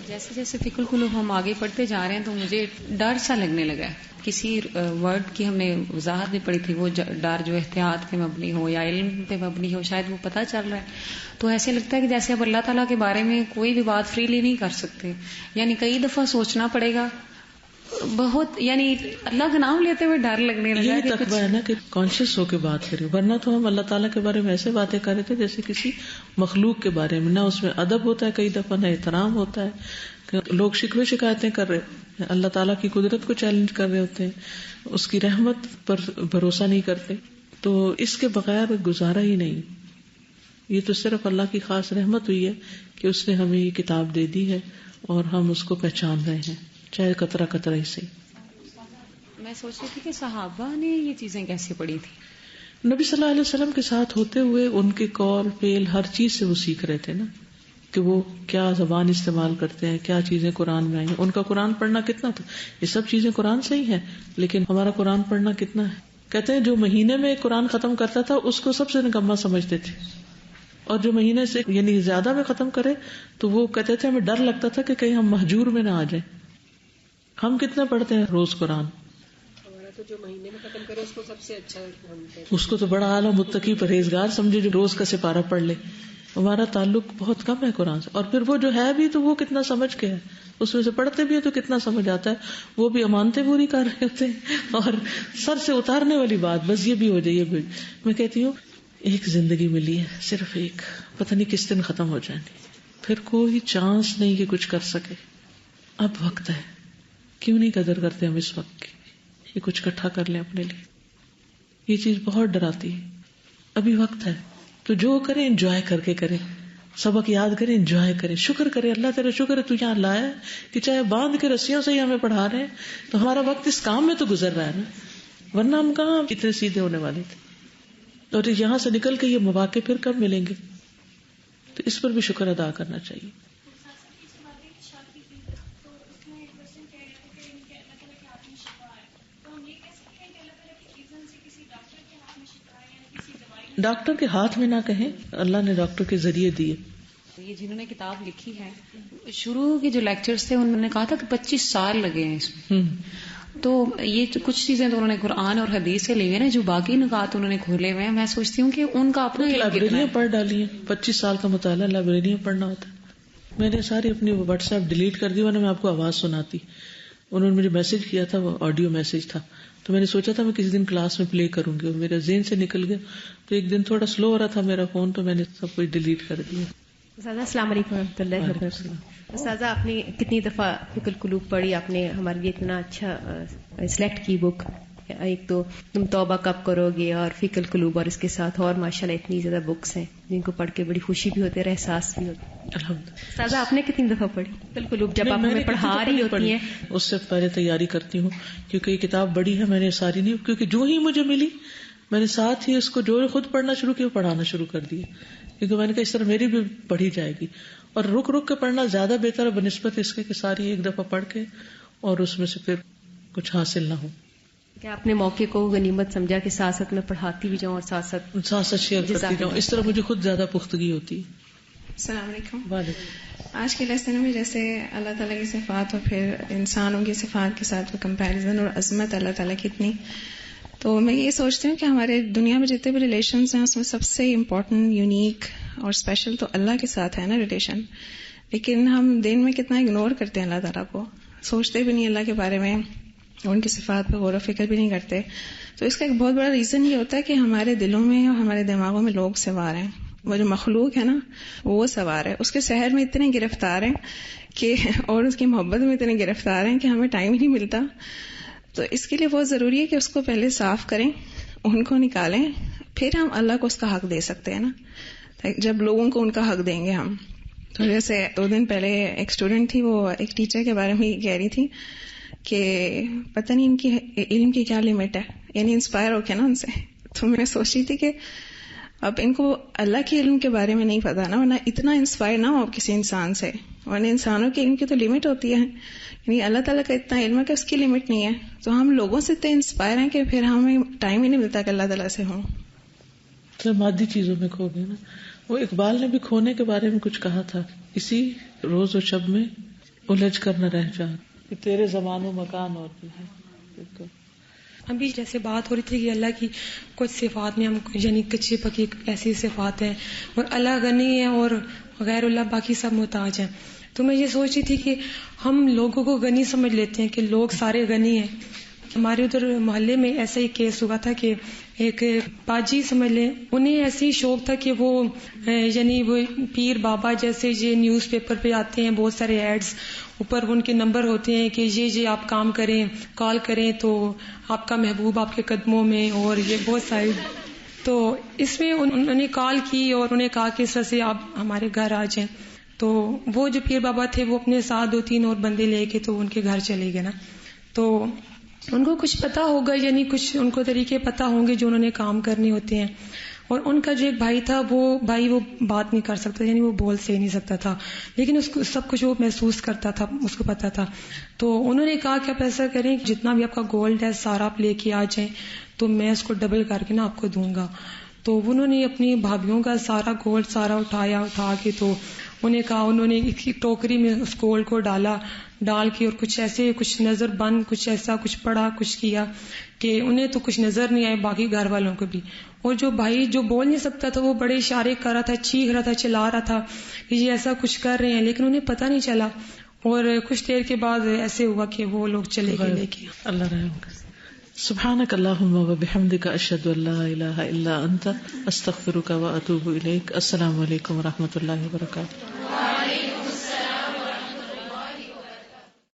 Speaker 9: جیسے جیسے فقہ القلوب ہم آگے پڑھتے جا رہے ہیں تو مجھے ڈر سا لگنے لگا ہے. کسی ورڈ کی ہم نے وضاحت بھی پڑھی تھی، وہ ڈر جو احتیاط پہ مبنی ہو یا علم پہ مبنی ہو، شاید وہ پتہ چل رہا ہے. تو ایسے لگتا ہے کہ جیسے اب اللہ تعالیٰ کے بارے میں کوئی بھی بات فریلی نہیں کر سکتے، یعنی کئی دفعہ سوچنا پڑے گا بہت، یعنی اللہ کا نام لیتے ہوئے ڈر لگنے لگا.
Speaker 1: یہی تقویٰ ہے نا کہ کانشیس ہو کے بات کریں، ورنہ تو ہم اللہ تعالیٰ کے بارے میں ایسے باتیں کر رہے تھے جیسے کسی مخلوق کے بارے میں، نہ اس میں ادب ہوتا ہے، کئی دفعہ نہ احترام ہوتا ہے. لوگ شکوے شکایتیں کر رہے ہیں، اللہ تعالیٰ کی قدرت کو چیلنج کر رہے ہوتے ہیں، اس کی رحمت پر بھروسہ نہیں کرتے. تو اس کے بغیر گزارا ہی نہیں. یہ تو صرف اللہ کی خاص رحمت ہوئی ہے کہ اس نے ہمیں یہ کتاب دے دی ہے اور ہم اس کو پہچان رہے ہیں، چاہے قطرہ قطرہ ہی سے.
Speaker 9: میں سوچ رہی تھی کہ صحابہ نے یہ چیزیں کیسے پڑھی تھی.
Speaker 1: نبی صلی اللہ علیہ وسلم کے ساتھ ہوتے ہوئے ان کے قول فعل ہر چیز سے وہ سیکھ رہے تھے نا، کہ وہ کیا زبان استعمال کرتے ہیں، کیا چیزیں قرآن میں آئی ہیں. ان کا قرآن پڑھنا کتنا تھا، یہ سب چیزیں قرآن سے ہی ہیں، لیکن ہمارا قرآن پڑھنا کتنا ہے. کہتے ہیں جو مہینے میں قرآن ختم کرتا تھا اس کو سب سے نکما سمجھتے تھے، اور جو مہینے سے یعنی زیادہ میں ختم کرے تو وہ کہتے تھے ہمیں ڈر لگتا تھا کہ کہیں ہم مہجور میں نہ آ جائیں. ہم کتنا پڑھتے ہیں روز قرآن؟
Speaker 3: ہمارا تو جو مہینے میں ختم کرے اس کو سب سے اچھا،
Speaker 1: اس کو تو بڑا اعلیٰ متقی پرہیزگار سمجھے جو روز کا سپارہ پڑھ لے. ہمارا تعلق بہت کم ہے قرآن سے، اور پھر وہ جو ہے بھی تو وہ کتنا سمجھ کے ہے، اس میں سے پڑھتے بھی ہے تو کتنا سمجھ آتا ہے. وہ بھی امانتیں پوری کر رہے ہوتے ہیں، اور سر سے اتارنے والی بات بس یہ بھی ہو جائے. یہ بھی میں کہتی ہوں ایک زندگی ملی ہے، صرف ایک، پتہ نہیں کس دن ختم ہو جانی، پھر کوئی چانس نہیں کہ کچھ کر سکے. اب وقت ہے، کیوں نہیں قدر کرتے ہم اس وقت کی، یہ کچھ اکٹھا کر لیں اپنے لیے. یہ چیز بہت ڈراتی ہے. ابھی وقت ہے تو جو کریں انجوائے کر کے کریں، سبق یاد کریں، انجوائے کریں، شکر کریں. اللہ تیرا شکر ہے تو یہاں لایا ہے، کہ چاہے باندھ کے رسیوں سے ہی ہمیں پڑھا رہے ہیں تو ہمارا وقت اس کام میں تو گزر رہا ہے نا، ورنہ ہم کہاں اتنے سیدھے ہونے والے تھے. اور یہاں سے نکل کے یہ مواقع پھر کب ملیں گے، تو اس پر بھی شکر ادا کرنا چاہیے. ڈاکٹر کے ہاتھ میں نہ کہیں، اللہ نے ڈاکٹر کے ذریعے دیے.
Speaker 9: یہ جنہوں نے کتاب لکھی ہے، شروع کے جو لیکچرز تھے انہوں نے کہا تھا کہ 25 سال لگے ہیں اس میں. تو یہ کچھ چیزیں تو انہوں نے قرآن اور حدیث سے لی ہوئی ہیں، جو باقی نکات انہوں نے کھولے ہوئے ہیں. میں سوچتی ہوں کہ ان کا اپنا
Speaker 1: لائبریریاں پڑھ ڈالی ہیں. 25 سال کا مطالعہ لائبریریاں پڑھنا ہوتا ہے. میں نے ساری اپنی واٹس ایپ ڈیلیٹ کر دی، ورنہ میں آپ کو آواز سناتی. انہوں نے مجھے میسج کیا تھا، وہ آڈیو میسج تھا، تو میں نے سوچا تھا میں کسی دن کلاس میں پلے کروں گی، اور میرے ذہن سے نکل گیا. تو ایک دن تھوڑا سلو ہو رہا تھا میرا فون، تو میں نے سب کچھ ڈیلیٹ کر دیا.
Speaker 10: استاذہ السلام علیکم ورحمۃ اللہ وبرکاتہ. استاذہ آپ نے کتنی دفعہ فقہ القلوب پڑھی، آپ نے ہمارے لیے اتنا اچھا سلیکٹ کی بک. ایک تو تم توبہ کب کرو گے، اور فقہ القلوب، اور اس کے ساتھ اور ماشاءاللہ اتنی زیادہ بکس ہیں جن کو پڑھ کے بڑی خوشی بھی ہوتی ہے، احساس بھی ہوتا ہے. استاذہ آپ نے کتنی دفعہ پڑھی فقہ القلوب جب آپ ہمیں پڑھا رہی ہوتی ہیں؟
Speaker 1: اس سے پہلے تیاری کرتی ہوں، کیونکہ یہ کتاب بڑی ہے، میں نے ساری نہیں، کیونکہ جو ہی مجھے ملی میں نے ساتھ ہی اس کو جو خود پڑھنا شروع کیا پڑھانا شروع کر دیا، کیونکہ میں نے کہا اس طرح میری بھی پڑھی جائے گی. اور رک رک کے پڑھنا زیادہ بہتر ہے بنسبت اس کے کہ ساری ایک دفعہ پڑھ کے اور اس میں سے پھر کچھ حاصل نہ ہو.
Speaker 10: کیا آپ نے موقع کو غنیمت سمجھا کہ ساتھ میں پڑھاتی بھی جاؤں اور ساتھ شیئر
Speaker 1: کرتی جاؤں، اس طرح مجھے خود زیادہ پختگی ہوتی ہے.
Speaker 11: السلام علیکم.
Speaker 1: وعلیکم.
Speaker 11: آج کے لیسن میں جیسے اللہ تعالیٰ کی صفات اور پھر انسانوں کی صفات کے ساتھ کمپیریزن اور عظمت اللہ تعالیٰ کی اتنی، تو میں یہ سوچتی ہوں کہ ہمارے دنیا میں جتنے بھی ریلیشنز ہیں اس میں سب سے امپورٹنٹ، یونیک اور اسپیشل تو اللہ کے ساتھ ہے نا ریلیشن. لیکن ہم دن میں کتنا اگنور کرتے ہیں اللہ تعالیٰ کو، سوچتے بھی نہیں اللہ کے بارے میں، ان کی صفات پہ غور و فکر بھی نہیں کرتے. تو اس کا ایک بہت بڑا ریزن یہ ہوتا ہے کہ ہمارے دلوں میں اور ہمارے دماغوں میں لوگ سوار ہیں. وہ جو مخلوق ہے نا وہ سوار ہے، اس کے سحر میں اتنے گرفتار ہیں کہ اور اس کی محبت میں اتنے گرفتار ہیں کہ ہمیں ٹائم ہی نہیں ملتا. تو اس کے لیے بہت ضروری ہے کہ اس کو پہلے صاف کریں، ان کو نکالیں، پھر ہم اللہ کو اس کا حق دے سکتے ہیں نا. جب لوگوں کو ان کا حق دیں گے ہم. تو جیسے 2 دن پہلے ایک اسٹوڈنٹ تھی، وہ ایک ٹیچر کے بارے میں یہ کہہ رہی تھی کہ پتہ نہیں ان کی علم کی کیا لمٹ ہے، یعنی انسپائر ہو کے نا ان سے. تو میں سوچ رہی تھی کہ اب ان کو اللہ کے علم کے بارے میں نہیں پتا نا، ورنہ اتنا انسپائر نہ ہو کسی انسان سے. ورنہ انسانوں کے علم کی تو لمٹ ہوتی ہے، یعنی اللہ تعالیٰ کا اتنا علم ہے کہ اس کی لمٹ نہیں ہے. تو ہم لوگوں سے اتنے انسپائر ہیں کہ پھر ہمیں ٹائم ہی نہیں ملتا کہ اللہ تعالیٰ سے ہوں.
Speaker 1: تو مادی چیزوں میں کھو گئے نا. وہ اقبال نے بھی کھونے کے بارے میں کچھ کہا تھا، اسی روز و شب میں الجھ کر نہ رہ جا، کہ تیرے زمان و مکان اور بھی ہے.
Speaker 2: ابھی جیسے بات ہو رہی تھی کہ اللہ کی کچھ صفات میں ہم یعنی کچی پکی ایسی صفات ہیں، اور اللہ غنی ہے اور غیر اللہ باقی سب محتاج ہیں. تو میں یہ سوچ رہی تھی کہ ہم لوگوں کو غنی سمجھ لیتے ہیں کہ لوگ سارے غنی ہیں. ہمارے ادھر محلے میں ایسا ہی کیس ہوا تھا کہ ایک باجی سمجھ لیں، انہیں ایسی شوق تھا کہ وہ یعنی وہ پیر بابا جیسے یہ نیوز پیپر پہ آتے ہیں بہت سارے ایڈز، اوپر ان کے نمبر ہوتے ہیں کہ یہ آپ کام کریں، کال کریں تو آپ کا محبوب آپ کے قدموں میں، اور یہ بہت ساری. تو اس میں انہوں نے کال کی اور انہیں کہا کہ اس طرح سے آپ ہمارے گھر آ جائیں. تو وہ جو پیر بابا تھے وہ اپنے ساتھ 2-3 اور بندے لے کے تو ان کے گھر چلے گئے نا. تو ان کو کچھ پتا ہوگا، یعنی کچھ ان کو طریقے پتا ہوں گے جو انہوں نے کام کرنے ہوتے ہیں. اور ان کا جو ایک بھائی تھا وہ بات نہیں کر سکتا، یعنی وہ بول سے نہیں سکتا تھا، لیکن اس کو سب کچھ وہ محسوس کرتا تھا، اس کو پتا تھا. تو انہوں نے کہا کہ آپ ایسا کریں جتنا بھی آپ کا گولڈ ہے سارا آپ لے کے آ جائیں تو میں اس کو ڈبل کر کے نا آپ کو دوں گا. تو انہوں نے اپنی بھابھیوں کا سارا گولڈ سارا اٹھا کے تو انہیں کہا، انہوں نے ایک ٹوکری میں اس گولڈ کو ڈال کے اور کچھ ایسے کچھ نظر بند کچھ ایسا کچھ پڑا کچھ کیا کہ انہیں تو کچھ نظر نہیں آئے، باقی گھر والوں کو بھی. اور جو بھائی جو بول نہیں سکتا تھا وہ بڑے اشارے کر رہا تھا، چیخ رہا تھا، چلا رہا تھا کہ یہ ایسا کچھ کر رہے ہیں، لیکن انہیں پتہ نہیں چلا. اور کچھ دیر کے بعد ایسے ہوا کہ وہ لوگ چلے گئے لے کے.
Speaker 1: اللہ رحم کرے. سبحانک اللہم و بحمدک، اشہد ان لا الہ الا انت، استغفرک و اتوب الیک. السلام علیکم و رحمۃ اللہ وبرکاتہ.